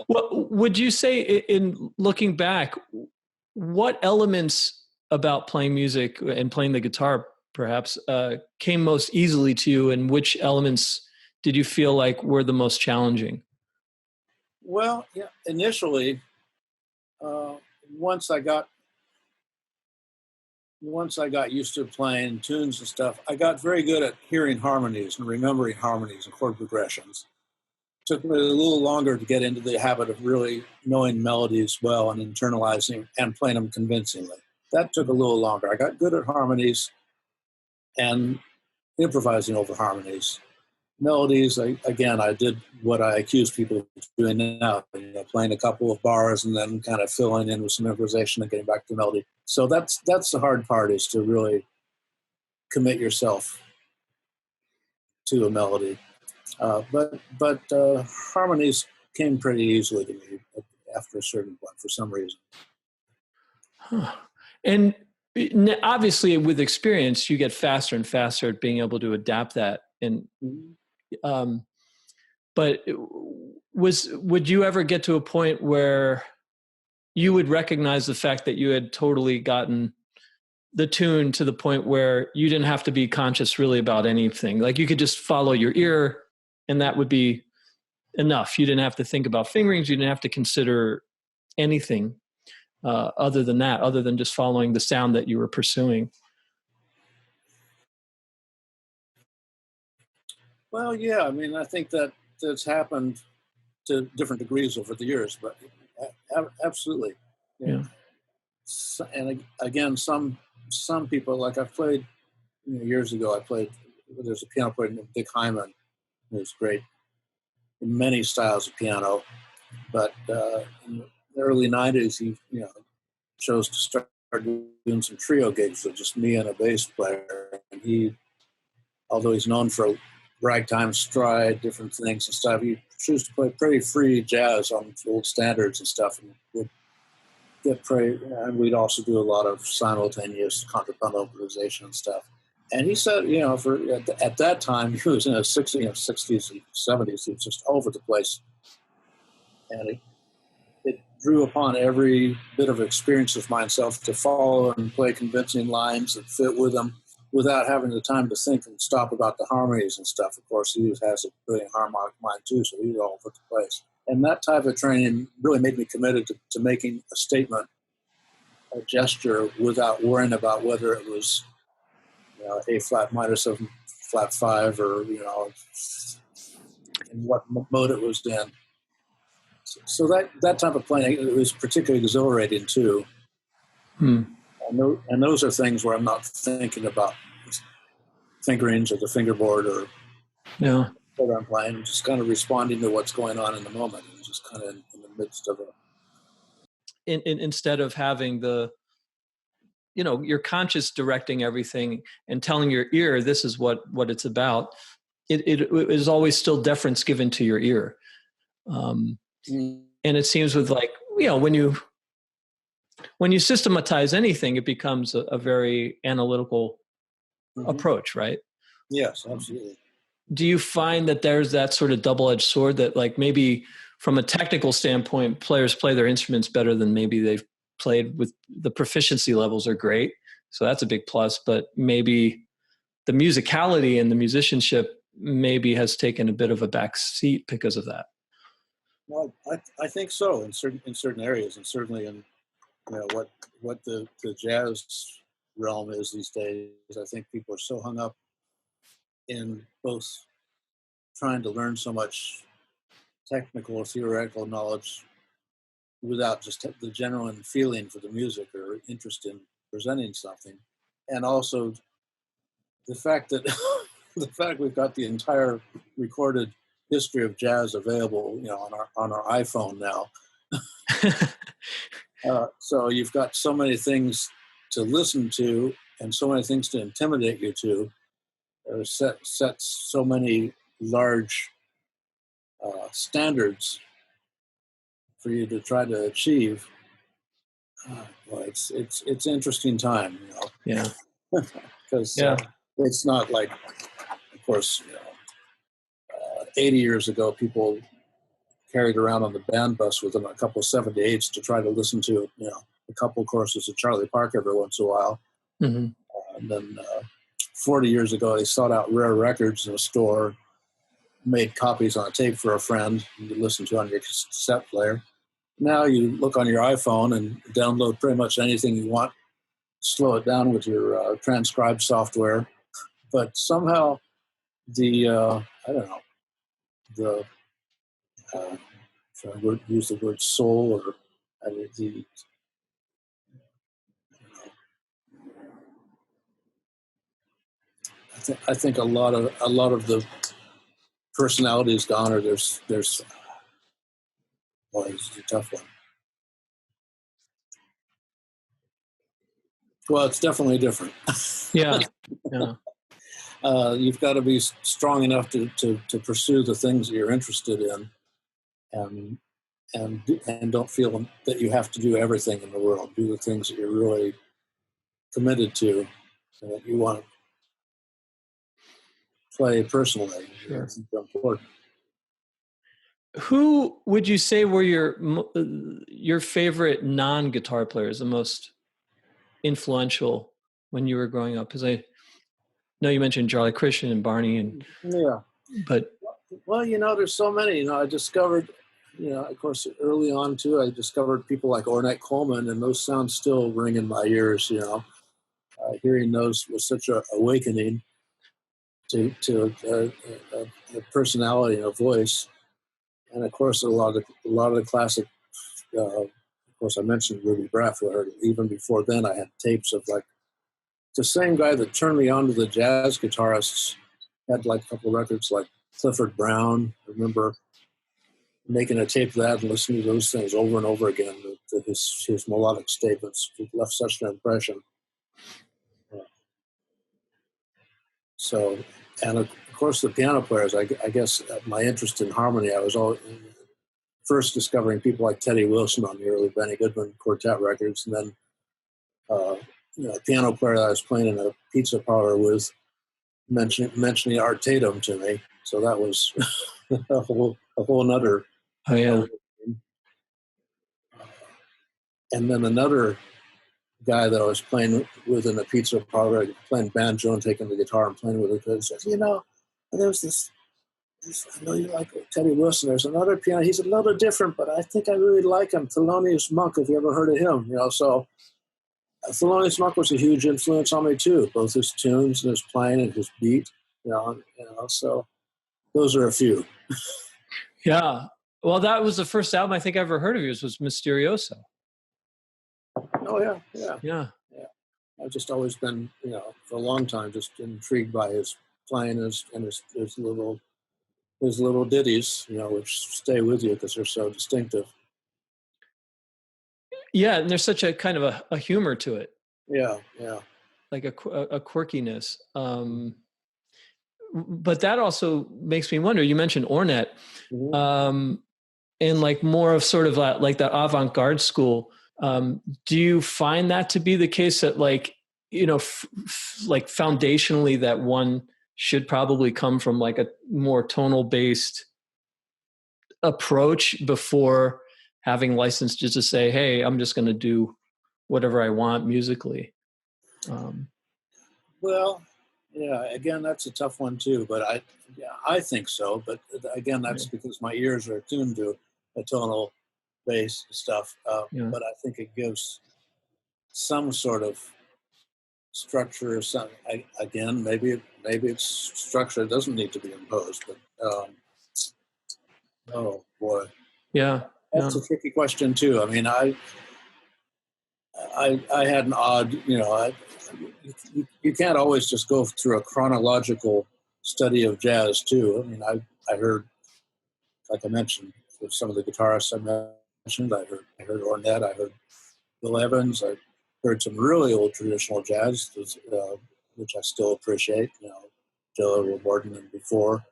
Well, would you say, in looking back, what elements about playing music and playing the guitar perhaps came most easily to you, and which elements did you feel like were the most challenging? Well, yeah, initially, uh, once I got used to playing tunes and stuff, I got very good at hearing harmonies and remembering harmonies and chord progressions. Took me a little longer to get into the habit of really knowing melodies well and internalizing and playing them convincingly. That took a little longer. I got good at harmonies and improvising over harmonies. Melodies, I did what I accuse people of doing now, playing a couple of bars and then kind of filling in with some improvisation and getting back to melody. So that's the hard part, is to really commit yourself to a melody. But harmonies came pretty easily to me after a certain point for some reason. Huh. And obviously, with experience, you get faster and faster at being able to adapt that. And but would you ever get to a point where you would recognize the fact that you had totally gotten the tune to the point where you didn't have to be conscious really about anything? Like you could just follow your ear and that would be enough. You didn't have to think about fingerings. You didn't have to consider anything other than that, other than just following the sound that you were pursuing. Well, yeah, I mean, I think that's happened to different degrees over the years, but absolutely. Yeah. And again, some people, like I've played years ago, there's a piano player named Dick Hyman, who's great in many styles of piano, but in the early 90s, he chose to start doing some trio gigs with just me and a bass player. And he, although he's known for ragtime, stride, different things and stuff, he chose to play pretty free jazz on old standards and stuff, and would and we'd also do a lot of simultaneous contrapuntal improvisation and stuff. And he said, at that time, he was in his 60s, 60s and 70s, he was just all over the place. And it drew upon every bit of experience of myself to follow and play convincing lines that fit with them without having the time to think and stop about the harmonies and stuff. Of course, he has a brilliant harmonic mind too, so he was all over the place. And that type of training really made me committed to making a statement, a gesture, without worrying about whether it was A flat minor 7 flat 5 or in what mode it was in. So that type of playing, it was particularly exhilarating too. And those are things where I'm not thinking about fingerings or the fingerboard or what I'm playing. I'm just kind of responding to what's going on in the moment, and just kind of in the midst of it. Instead of having your conscious directing everything and telling your ear this is what it's about, it is always still deference given to your ear. And it seems with when you systematize anything, it becomes a very analytical approach, right? Yes, absolutely. Do you find that there's that sort of double-edged sword that, like, maybe from a technical standpoint, players play their instruments better than maybe they've played with? The proficiency levels are great, so that's a big plus, but maybe the musicality and the musicianship maybe has taken a bit of a back seat because of that? Well, I think so in certain areas, and certainly in what the jazz realm is these days. I think people are so hung up in both trying to learn so much technical or theoretical knowledge without just the genuine feeling for the music or interest in presenting something, and also the fact that we've got the entire recorded history of jazz available, on our iPhone now. So you've got so many things to listen to and so many things to intimidate you to, set so many large standards for you to try to achieve. Well, it's interesting time, Yeah. because it's not like, of course, 80 years ago, people carried around on the band bus with them a couple of 78s to try to listen to, a couple courses of Charlie Parker every once in a while. And then 40 years ago, they sought out rare records in a store made copies on a tape for a friend you listen to on your cassette player. Now you look on your iPhone and download pretty much anything you want, slow it down with your transcribe software. But somehow I don't know, the, if I would use the word soul, or I think a lot of the personality is gone, or there's boy, it's a tough one. Well, it's definitely different. Yeah. You've got to be strong enough to pursue the things that you're interested in, and don't feel that you have to do everything in the world. Do the things that you're really committed to and that you want to play personally. Sure. I think they're important. Who would you say were your favorite non-guitar players, the most influential when you were growing up? Because I know you mentioned Charlie Christian and Barney, and yeah. But well, there's so many. I discovered, of course, early on too, I discovered people like Ornette Coleman, and those sounds still ring in my ears. Hearing those was such an awakening to a personality and a voice. And of course, a lot of the classic. Of course, I mentioned Ruby Braff. Even before then, I had tapes of like the same guy that turned me on to the jazz guitarists. Had like a couple of records like Clifford Brown. I remember making a tape of that and listening to those things over and over again. His melodic statements left such an impression. So, and of course, the piano players. I guess my interest in harmony. I was always first discovering people like Teddy Wilson on the early Benny Goodman quartet records, and then a piano player that I was playing in a pizza parlor with mentioning Art Tatum to me. So that was a whole nother. Oh yeah. And then another guy that I was playing with in a pizza parlor, playing banjo and taking the guitar and playing with it, says, there's this, I know you like Teddy Wilson. There's another piano. He's a little different, but I think I really like him. Thelonious Monk, have you ever heard of him? So Thelonious Monk was a huge influence on me too, both his tunes and his playing and his beat. So those are a few. Yeah. Well, that was the first album I think I ever heard of yours was Mysterioso. Oh yeah. I've just always been, for a long time, just intrigued by his playing and his little ditties, which stay with you because they're so distinctive. Yeah, and there's such a kind of a humor to it. Yeah. Like a quirkiness. But that also makes me wonder. You mentioned Ornette, and like more of sort of like that avant-garde school. Do you find that to be the case that like like foundationally that one should probably come from like a more tonal based approach before having license just to say, hey, I'm just going to do whatever I want musically? Well, yeah, again, that's a tough one too, but I think so. But again, that's because my ears are attuned to a tonal bass stuff. But I think it gives some sort of structure or something. Again, maybe it's structure that doesn't need to be imposed, but oh boy. Yeah. That's a tricky question too. I mean, I had an odd, you can't always just go through a chronological study of jazz too. I mean, I heard, like I mentioned, with some of the guitarists I mentioned, I heard Ornette, I heard Bill Evans, I heard some really old traditional jazz, which I still appreciate, Joe Bushkin and before.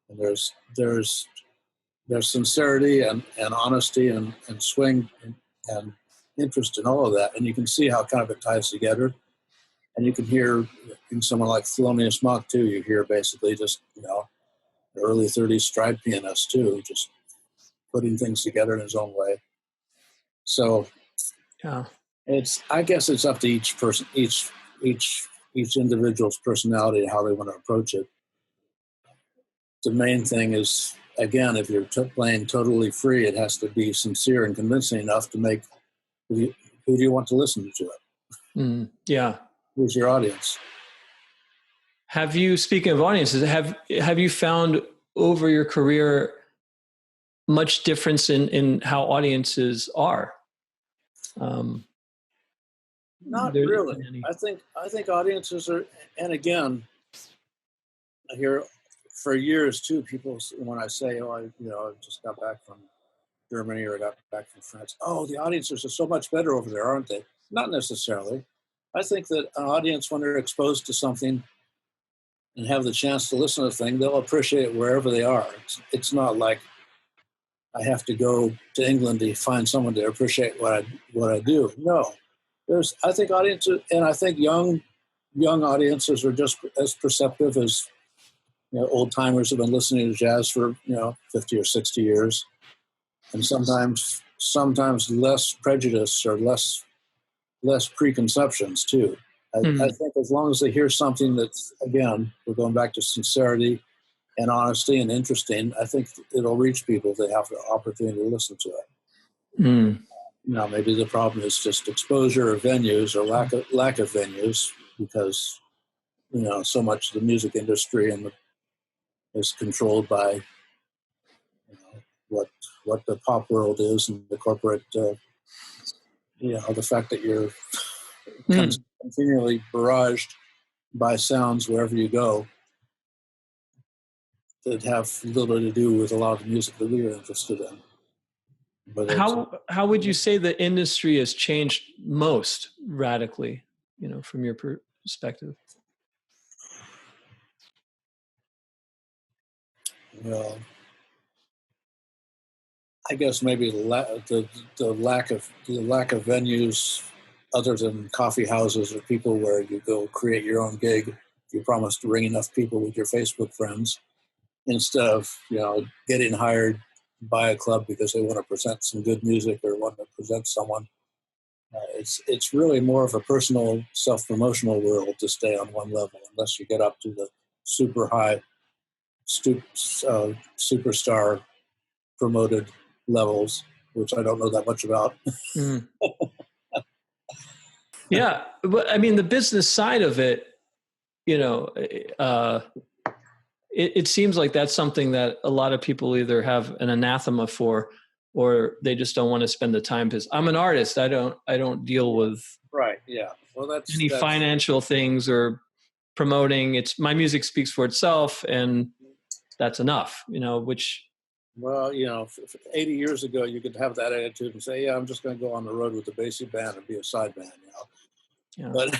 And there's sincerity and honesty and swing and interest in all of that, and you can see how kind of it ties together. And you can hear in someone like Thelonious Monk too. You hear basically just the early '30s stride pianist too, just putting things together in his own way. So I guess it's up to each person, each individual's personality and how they want to approach it. the main thing is, again, if you're playing totally free, it has to be sincere and convincing enough to make who do you want to listen to it? Yeah. Who's your audience? Have you, speaking of audiences, have you found over your career much difference in how audiences are? Not really. I think audiences are, and again, I hear for years too, people, when I say, oh, I just got back from Germany or I got back from France, oh, the audiences are so much better over there, aren't they? Not necessarily. I think that an audience, when they're exposed to something and have the chance to listen to a thing, they'll appreciate it wherever they are. It's not like I have to go to England to find someone to appreciate what I do. No, I think audiences, and I think young audiences are just as perceptive as old timers have been listening to jazz for 50 or 60 years, and sometimes less prejudice or less preconceptions too. I think as long as they hear something that's, again, we're going back to sincerity and honesty and interesting, I think it'll reach people if they have the opportunity to listen to it. Now, maybe the problem is just exposure of venues or lack of venues, because so much of the music industry is controlled by what the pop world is and the corporate. The fact that you're continually barraged by sounds wherever you go that have little to do with a lot of the music that we are interested in. But how would you say the industry has changed most radically, from your perspective? Well, I guess maybe the lack of venues other than coffee houses or people where you go create your own gig. You promise to bring enough people with your Facebook friends instead of getting hired by a club because they want to present some good music or want to present someone. It's really more of a personal self-promotional world to stay on one level, unless you get up to the super high superstar promoted levels, which I don't know that much about. Yeah, but I mean, the business side of it, it seems like that's something that a lot of people either have an anathema for, or they just don't want to spend the time. Because I'm an artist, I don't deal with any financial things or promoting. It's my music speaks for itself, and that's enough. Which. Well, 80 years ago, you could have that attitude and say, "Yeah, I'm just going to go on the road with the basic band and be a side band." Yeah. But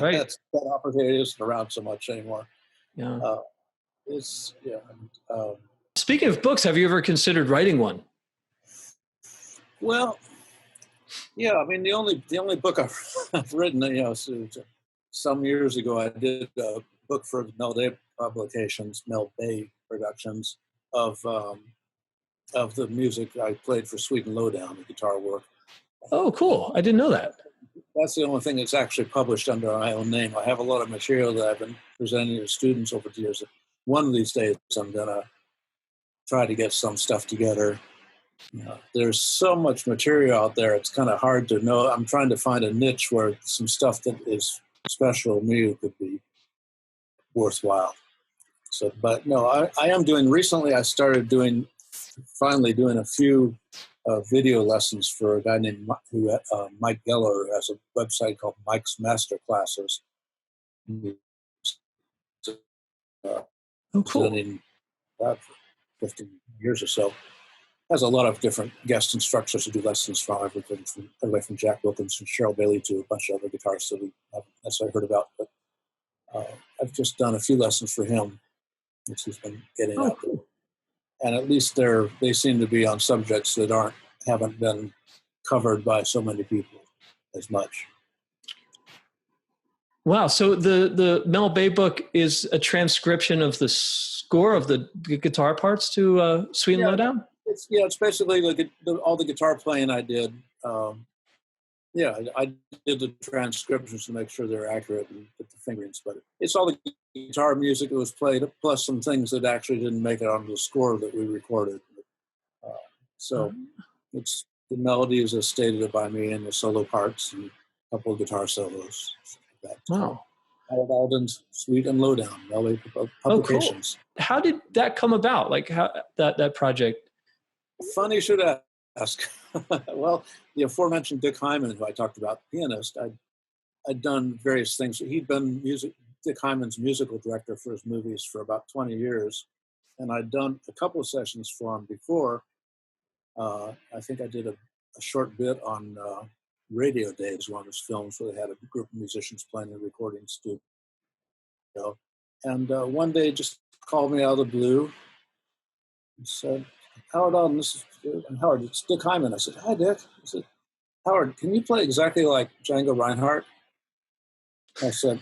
right. that opportunity isn't around so much anymore. Yeah. Yeah. Speaking of books, have you ever considered writing one? Well, yeah. I mean, the only book I've written, some years ago, I did a book for Mel Bay Productions of the music I played for Sweet and Lowdown, the guitar work. Oh, cool! I didn't know that. That's the only thing that's actually published under my own name. I have a lot of material that I've been presenting to students over the years. One of these days, I'm gonna try to get some stuff together. There's so much material out there; it's kind of hard to know. I'm trying to find a niche where some stuff that is special to me could be worthwhile. So, but no, I am doing. Recently, I started finally doing a few video lessons for a guy named Mike Geller, who has a website called Mike's Masterclasses. Cool. About 15 years or so. Has a lot of different guest instructors who do lessons from everybody from Jack Wilkins and Cheryl Bailey to a bunch of other guitarists that we haven't necessarily heard about. But I've just done a few lessons for him, which he's been getting out there. And at least they seem to be on subjects that haven't been covered by so many people as much. Wow! So the Mel Bay book is a transcription of the score of the guitar parts to Sweet and Lowdown. It's basically all the guitar playing I did. I did the transcriptions to make sure they're accurate and get the fingerings, but it's all the guitar music that was played, plus some things that actually didn't make it onto the score that we recorded. Uh, so it's the melodies as stated by me and the solo parts and a couple of guitar solos. Wow. Alden's Sweet and Lowdown, LA Publications. Oh, cool. How did that come about? Like how that project? Funny you should ask. Well, the aforementioned Dick Hyman, who I talked about, pianist, I'd done various things. He'd been Dick Hyman's musical director for his movies for about 20 years. And I'd done a couple of sessions for him before. I think I did a short bit on Radio Days, one of his films, where they had a group of musicians playing in a recording studio. And one day just called me out of the blue and said, Howard Alden, Howard, it's Dick Hyman. I said, hi, Dick. He said, Howard, can you play exactly like Django Reinhardt? I said,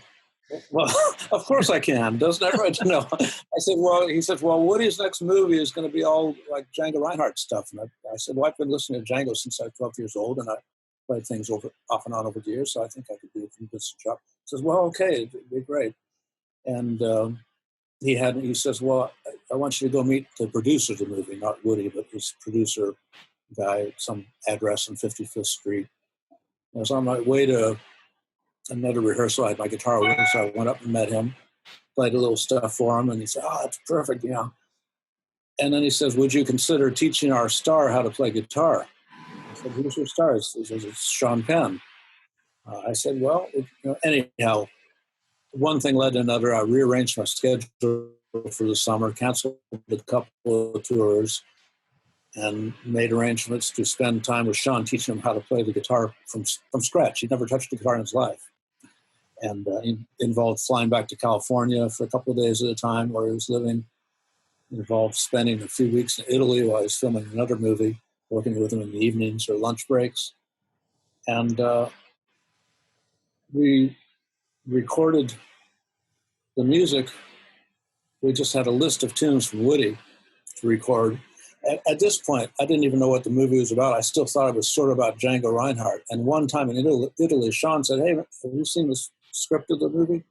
well, of course I can. Doesn't everybody know? I said, well, he said, well, Woody's next movie is going to be all like Django Reinhardt stuff. And I said, well, I've been listening to Django since I was 12 years old, and I played things off and on over the years, so I think I could do a good job. He says, well, okay, it'd be great. And he says, well, I want you to go meet the producer of the movie, not Woody, but his producer guy at some address on 55th Street. I was on my way to another rehearsal. I had my guitar with me, so I went up and met him, played a little stuff for him, and he said, oh, that's perfect, yeah. And then he says, would you consider teaching our star how to play guitar? I said, who's your star? He says, it's Sean Penn. I said, well, anyhow, one thing led to another. I rearranged my schedule for the summer, canceled a couple of tours, and made arrangements to spend time with Sean, teaching him how to play the guitar from scratch. He'd never touched a guitar in his life. And it involved flying back to California for a couple of days at a time where he was living. It involved spending a few weeks in Italy while I was filming another movie, working with him in the evenings or lunch breaks. And we recorded the music. We just had a list of tunes from Woody to record. At this point, I didn't even know what the movie was about. I still thought it was sort of about Django Reinhardt. And one time in Italy, Sean said, hey, have you seen the script of the movie?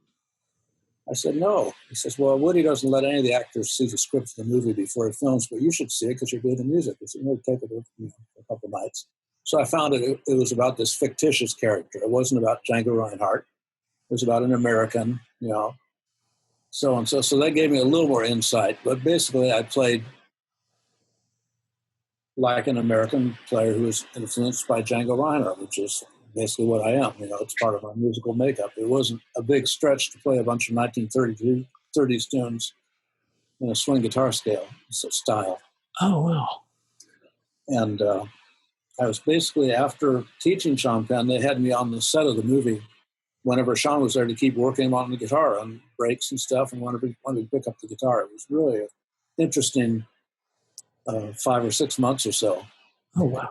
I said, no. He says, well, Woody doesn't let any of the actors see the script of the movie before he films, but you should see it because you're doing the music. He said, no, take it for a couple of nights. So I found it was about this fictitious character. It wasn't about Django Reinhardt. It was about an American, so and so. So that gave me a little more insight. But basically, I played like an American player who was influenced by Django Reinhardt, which is basically what I am. It's part of my musical makeup. It wasn't a big stretch to play a bunch of 1930s tunes in a swing guitar style. Oh, wow. And I was basically, after teaching Sean Penn, they had me on the set of the movie whenever Sean was there to keep working on the guitar on breaks and stuff, and wanted to pick up the guitar. It was really an interesting 5 or 6 months or so. Oh, wow.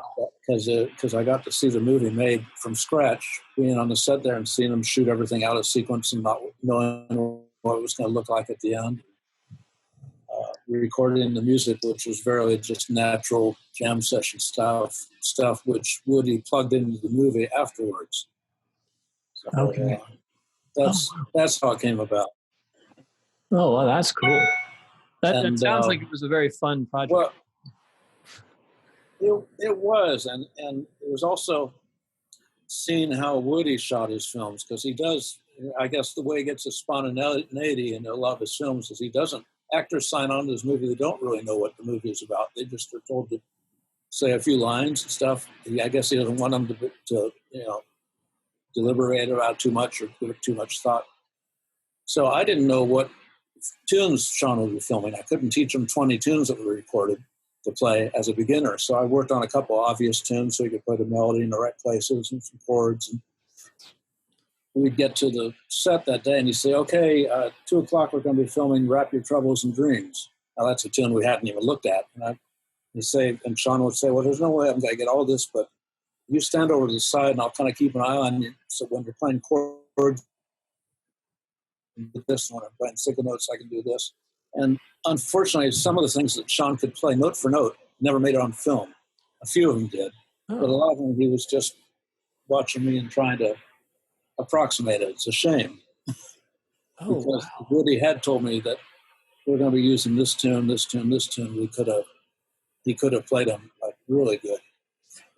Because I got to see the movie made from scratch, being on the set there and seeing them shoot everything out of sequence and not knowing what it was going to look like at the end. Recording the music, which was very just natural jam session stuff, which Woody plugged into the movie afterwards. So, okay. That's how it came about. Oh, well, that's cool. That sounds like it was a very fun project. Well, it was, and it was also seeing how Woody shot his films, because he does, I guess the way he gets his spontaneity in a lot of his films is he doesn't, actors sign on to this movie, they don't really know what the movie is about. They just are told to say a few lines and stuff. I guess he doesn't want them to deliberate about too much or give it too much thought. So I didn't know what tunes Sean would be filming. I couldn't teach him 20 tunes that were recorded to play as a beginner. So I worked on a couple obvious tunes so he could play the melody in the right places and some chords. And we'd get to the set that day and he'd say, okay, 2 o'clock we're going to be filming Wrap Your Troubles in Dreams. Now that's a tune we hadn't even looked at. And Sean would say, well, there's no way I'm going to get all this, but you stand over to the side and I'll kind of keep an eye on you. So when you're playing chords, this, when I'm playing single notes, I can do this. And unfortunately, some of the things that Sean could play note for note never made it on film. A few of them did. But a lot of them he was just watching me and trying to approximate it. It's a shame. Oh, because wow. Woody had told me that we're going to be using this tune, this tune, this tune. He could have played them like really good.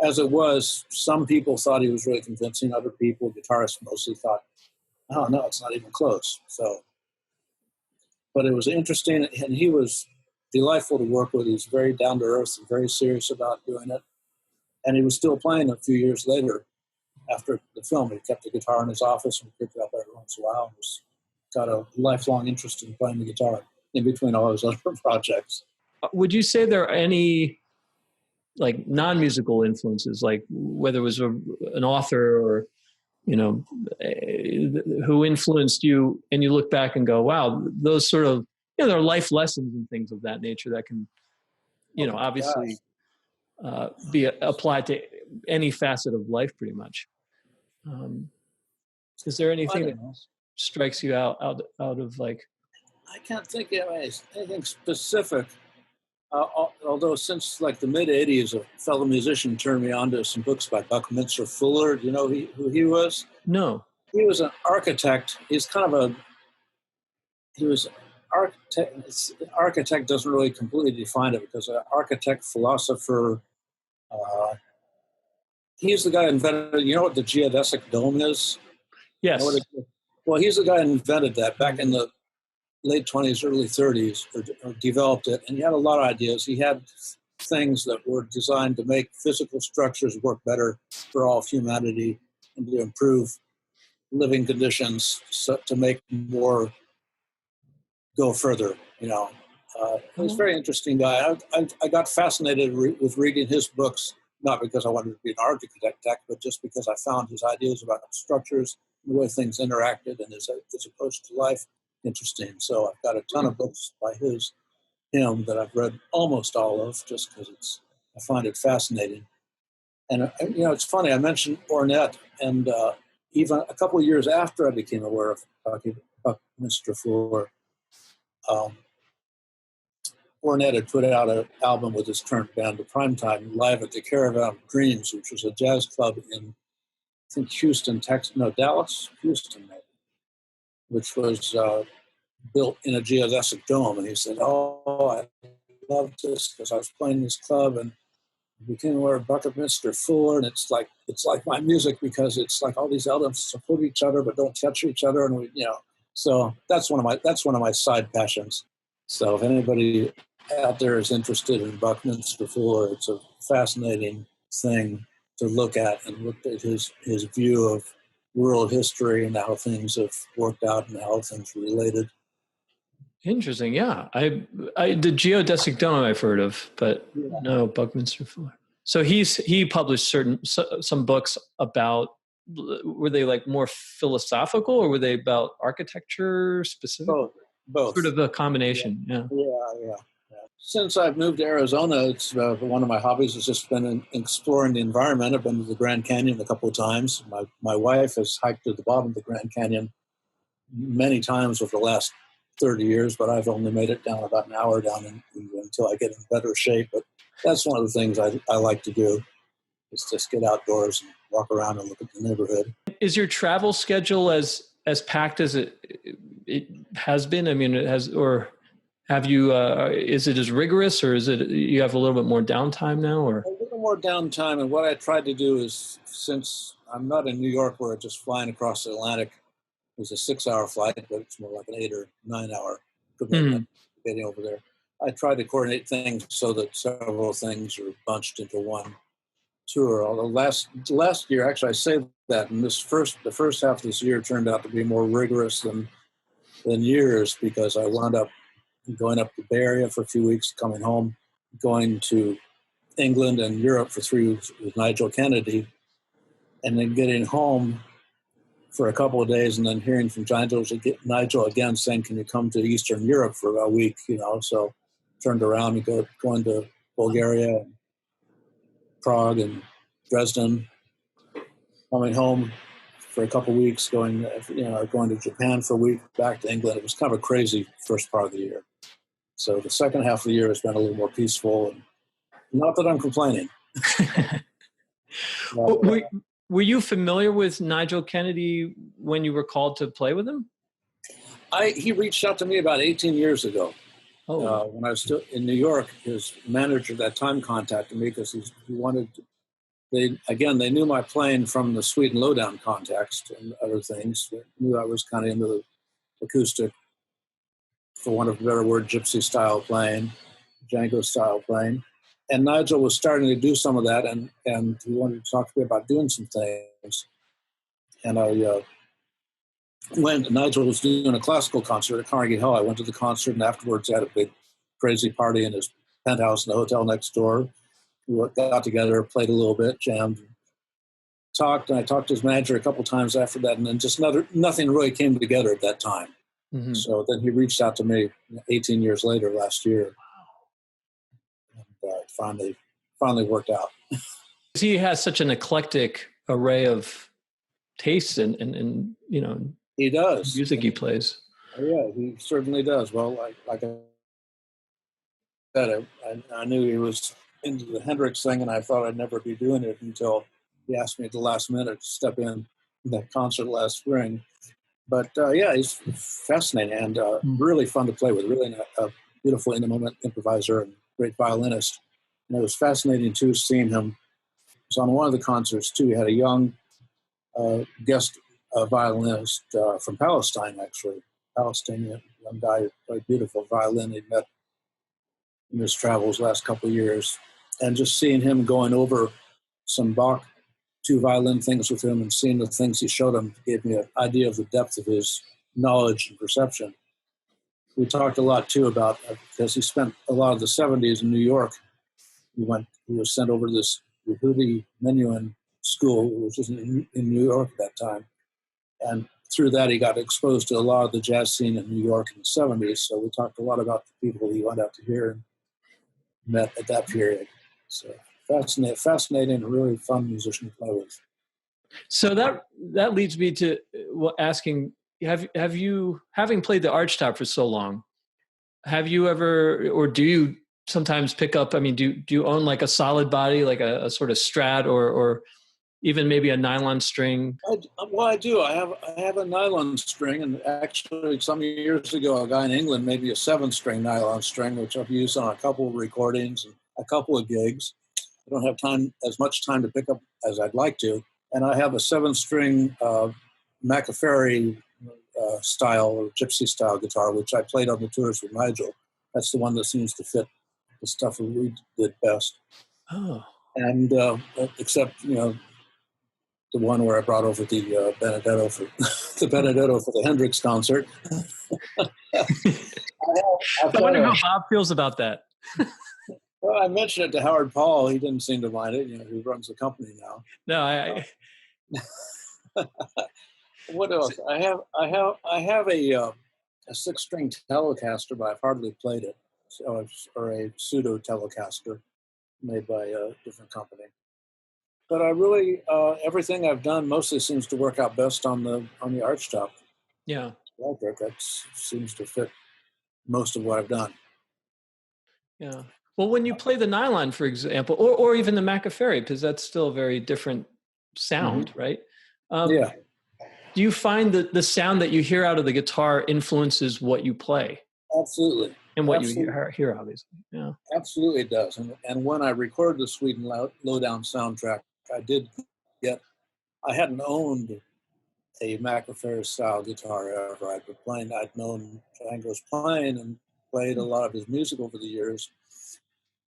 As it was, some people thought he was really convincing. Other people, guitarists mostly, thought, "Oh no, it's not even close." So, but it was interesting, and he was delightful to work with. He was very down to earth and very serious about doing it. And he was still playing a few years later after the film. He kept the guitar in his office and picked it up every once in a while. And got a lifelong interest in playing the guitar in between all his other projects. Would you say there are any like non-musical influences, like whether it was an author or, who influenced you, and you look back and go, wow, those sort of, there are life lessons and things of that nature that can, obviously be applied to any facet of life pretty much. Is there anything that strikes you out of like? I can't think of anything specific. Although since like the mid 80s, a fellow musician turned me on to some books by Buckmeister Fuller. Do you know who he was? No. He was an architect. Architect doesn't really completely define it, because an architect, philosopher, he's the guy who invented, you know what the geodesic dome is? Yes. Well, he's the guy who invented that back in the late 20s, early 30s, or developed it. And he had a lot of ideas. He had things that were designed to make physical structures work better for all of humanity and to improve living conditions, so to make more go further, He was a very interesting guy. I got fascinated with reading his books, not because I wanted to be an architect, but just because I found his ideas about structures, the way things interacted, and his approach to life interesting. So I've got a ton of books by him that I've read almost all of, just because I find it fascinating. And it's funny, I mentioned Ornette, and even a couple of years after I became aware of Buckminster Fuller, Ornette had put out an album with his current band, The Primetime, live at the Caravan of Dreams, which was a jazz club in, I think, Dallas, Houston, maybe, which was built in a geodesic dome. And he said, "Oh, I love this because I was playing this club and became aware of Buckminster Fuller, and it's like my music, because it's like all these elements support each other but don't touch each other." And so that's one of my side passions. So if anybody out there is interested in Buckminster Fuller, it's a fascinating thing to look at, and look at his view of world history and how things have worked out and how things are related. Interesting. Yeah. the geodesic dome I've heard of, but no, Buckminster Fuller. So he published some books about, were they like more philosophical, or were they about architecture specific? Both. Sort of a combination. Yeah. Since I've moved to Arizona, it's one of my hobbies has just been exploring the environment. I've been to the Grand Canyon a couple of times. My wife has hiked to the bottom of the Grand Canyon many times over the last 30 years, but I've only made it down about an hour until I get in better shape. But that's one of the things I like to do, is just get outdoors and walk around and look at the neighborhood. Is your travel schedule as packed as it has been? I mean, have you, is it as rigorous, or is it, you have a little bit more downtime now, or? A little more downtime. And what I tried to do is, since I'm not in New York where it's just flying across the Atlantic, it was a 6-hour flight, but it's more like an 8 or 9 hour commitment getting over there. I tried to coordinate things so that several things are bunched into one tour. Although last year, actually, I say that, and the first half of this year turned out to be more rigorous than years, because I wound up going up to the Bay Area for a few weeks, coming home, going to England and Europe for 3 weeks with Nigel Kennedy, and then getting home for a couple of days, and then hearing from Nigel again saying, "Can you come to Eastern Europe for a week?" So turned around and going to Bulgaria, and Prague, and Dresden, coming home for a couple of weeks, going to Japan for a week, back to England. It was kind of a crazy first part of the year. So the second half of the year has been a little more peaceful, and not that I'm complaining. Were you familiar with Nigel Kennedy when you were called to play with him? He reached out to me about 18 years ago. Oh, When I was still in New York, his manager at that time contacted me because he wanted to, they knew my playing from the Sweden Lowdown context and other things. They knew I was kind of into the acoustic, for want of a better word, gypsy style playing, Django style playing. And Nigel was starting to do some of that, and he wanted to talk to me about doing some things. And I went. Nigel was doing a classical concert at Carnegie Hall. I went to the concert, and afterwards, I had a big, crazy party in his penthouse in the hotel next door. We got together, played a little bit, jammed, talked, and I talked to his manager a couple times after that, and then just nothing really came together at that time. mm-hmm. So then he reached out to me 18 years later, last year, and finally worked out. He has such an eclectic array of tastes and He does. music he plays. Yeah, he certainly does. Well, like I said, I knew he was into the Hendrix thing, and I thought I'd never be doing it until he asked me at the last minute to step in that concert last spring. But yeah, he's fascinating and really fun to play with. Really a beautiful in-the-moment improviser and great violinist. And it was fascinating too seeing him. So on one of the concerts too, he had a young guest violinist from Palestine, actually, Palestinian young guy, very beautiful violin he met in his travels last couple of years, and just seeing him going over some Bach two violin things with him and seeing the things he showed him gave me an idea of the depth of his knowledge and perception. We talked a lot too about, because he spent a lot of the 70s in New York. He was sent over to this Ruby Menuhin school, which was in New York at that time. And through that, he got exposed to a lot of the jazz scene in New York in the 70s. So we talked a lot about the people he went out to hear and met at that period. So fascinating and really fun musician to play with. So that leads me to asking, have you, having played the archtop for so long, have you ever, or do you sometimes pick up, I mean, do you own like a solid body, like a sort of Strat or even maybe a nylon string? I do. I have a nylon string, and actually some years ago, a guy in England made me a 7-string nylon string, which I've used on a couple of recordings and a couple of gigs. I don't have as much time to pick up as I'd like to. And I have a 7-string Machiavelli style or gypsy style guitar, which I played on the tours with Nigel. That's the one that seems to fit the stuff that we did best. Oh. And except, the one where I brought over the Benedetto for the Hendrix concert. I wonder how Bob feels about that. Well, I mentioned it to Howard Paul. He didn't seem to mind it. He runs the company now. No, What else? I have a 6-string Telecaster, but I've hardly played it. Or a pseudo Telecaster made by a different company. But I really everything I've done mostly seems to work out best on the archtop. Yeah. Electric. That seems to fit most of what I've done. Yeah. Well, when you play the nylon, for example, or even the Machiavelli, because that's still a very different sound, mm-hmm. right? Yeah. Do you find that the sound that you hear out of the guitar influences what you play? Absolutely. And what you hear, obviously. Yeah. Absolutely it does. And when I recorded the Sweden Lowdown soundtrack, I hadn't owned a Machiavelli style guitar ever. I'd known Django's playing and played a lot of his music over the years,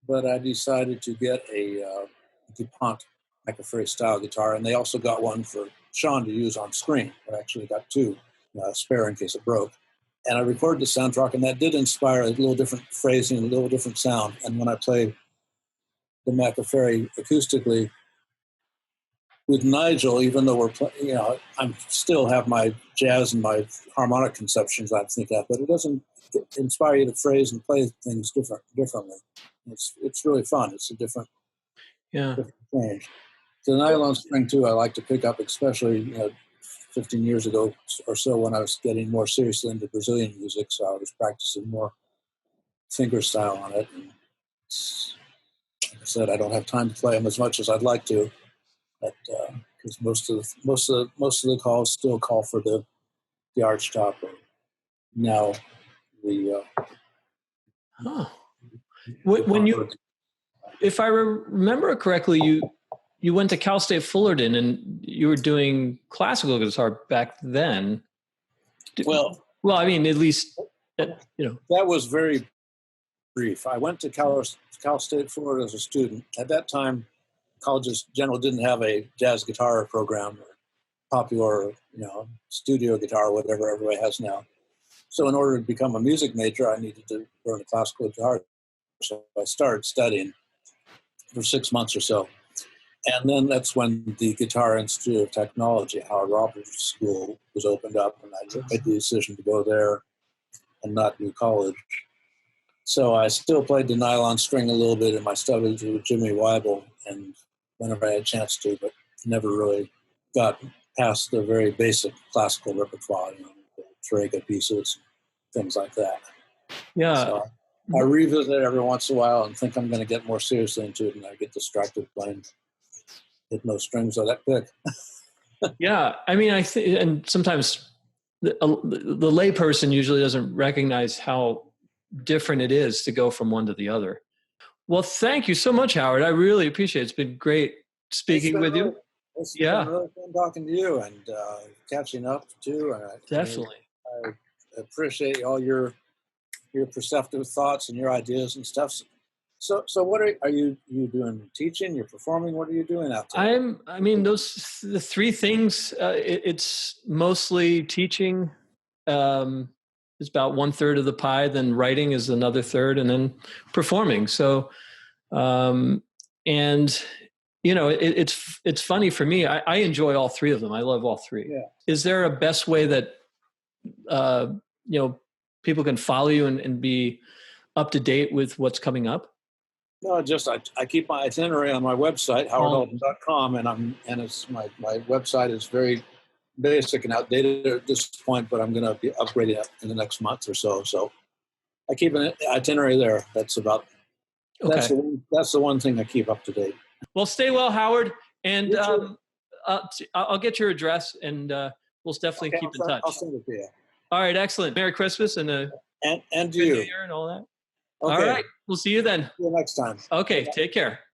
but I decided to get a DuPont Machiavelli style guitar, and they also got one for Sean to use on screen. I actually got two, spare in case it broke. And I recorded the soundtrack, and that did inspire a little different phrasing, a little different sound. And when I play the Machiavelli acoustically with Nigel, even though I still have my jazz and my harmonic conceptions I think of, but it doesn't inspire you to phrase and play things differently. It's really fun. It's a different change. The nylon string too, I like to pick up, especially 15 years ago or so when I was getting more seriously into Brazilian music, so I was practicing more finger style on it. And like I said, I don't have time to play them as much as I'd like to, but because most of the calls still call for the archtop or now the Huh. When you, if I remember correctly, you went to Cal-State Fullerton and you were doing classical guitar back then. well, I mean, at least, you know. that was very brief. I went to Cal-State Fullerton as a student. At that time, colleges generally didn't have a jazz guitar program or popular, studio guitar, whatever everybody has now. So in order to become a music major, I needed to learn the classical guitar. So I started studying for 6 months or so. And then that's when the Guitar Institute of Technology, Howard Roberts School, was opened up, and I made the decision to go there and not do college. So I still played the nylon string a little bit in my studies with Jimmy Weibel, and whenever I had a chance to, but never really got past the very basic classical repertoire, the Farragut pieces, things like that. Yeah. So I revisit it every once in a while and think I'm going to get more seriously into it, and I get distracted playing. Hit no strings on that pick. Yeah, I mean, I think, and sometimes the layperson usually doesn't recognize how different it is to go from one to the other. Well, thank you so much, Howard. I really appreciate it. It's been great speaking with you. It's been really fun talking to you and catching up too. And Definitely. I appreciate all your perceptive thoughts and your ideas and stuff. So what are you doing? Teaching? You're performing? What are you doing out there? I mean, the three things. It's mostly teaching. Is about 1/3 of the pie. Then writing is another third, and then performing. So, and it's funny for me. I enjoy all three of them. I love all three. Yeah. Is there a best way that people can follow you and be up to date with what's coming up? No, just I keep my itinerary on my website, howardalden.com, and it's my website is very basic and outdated at this point, but I'm going to be upgrading it in the next month or so. So I keep an itinerary there. That's about that's the one thing I keep up to date. Well, stay well, Howard, and I'll get your address, and we'll definitely keep in touch. I'll send it to you. All right, excellent. Merry Christmas and you. New Year and all that. Okay. All right, we'll see you then. See you next time. Okay, take care.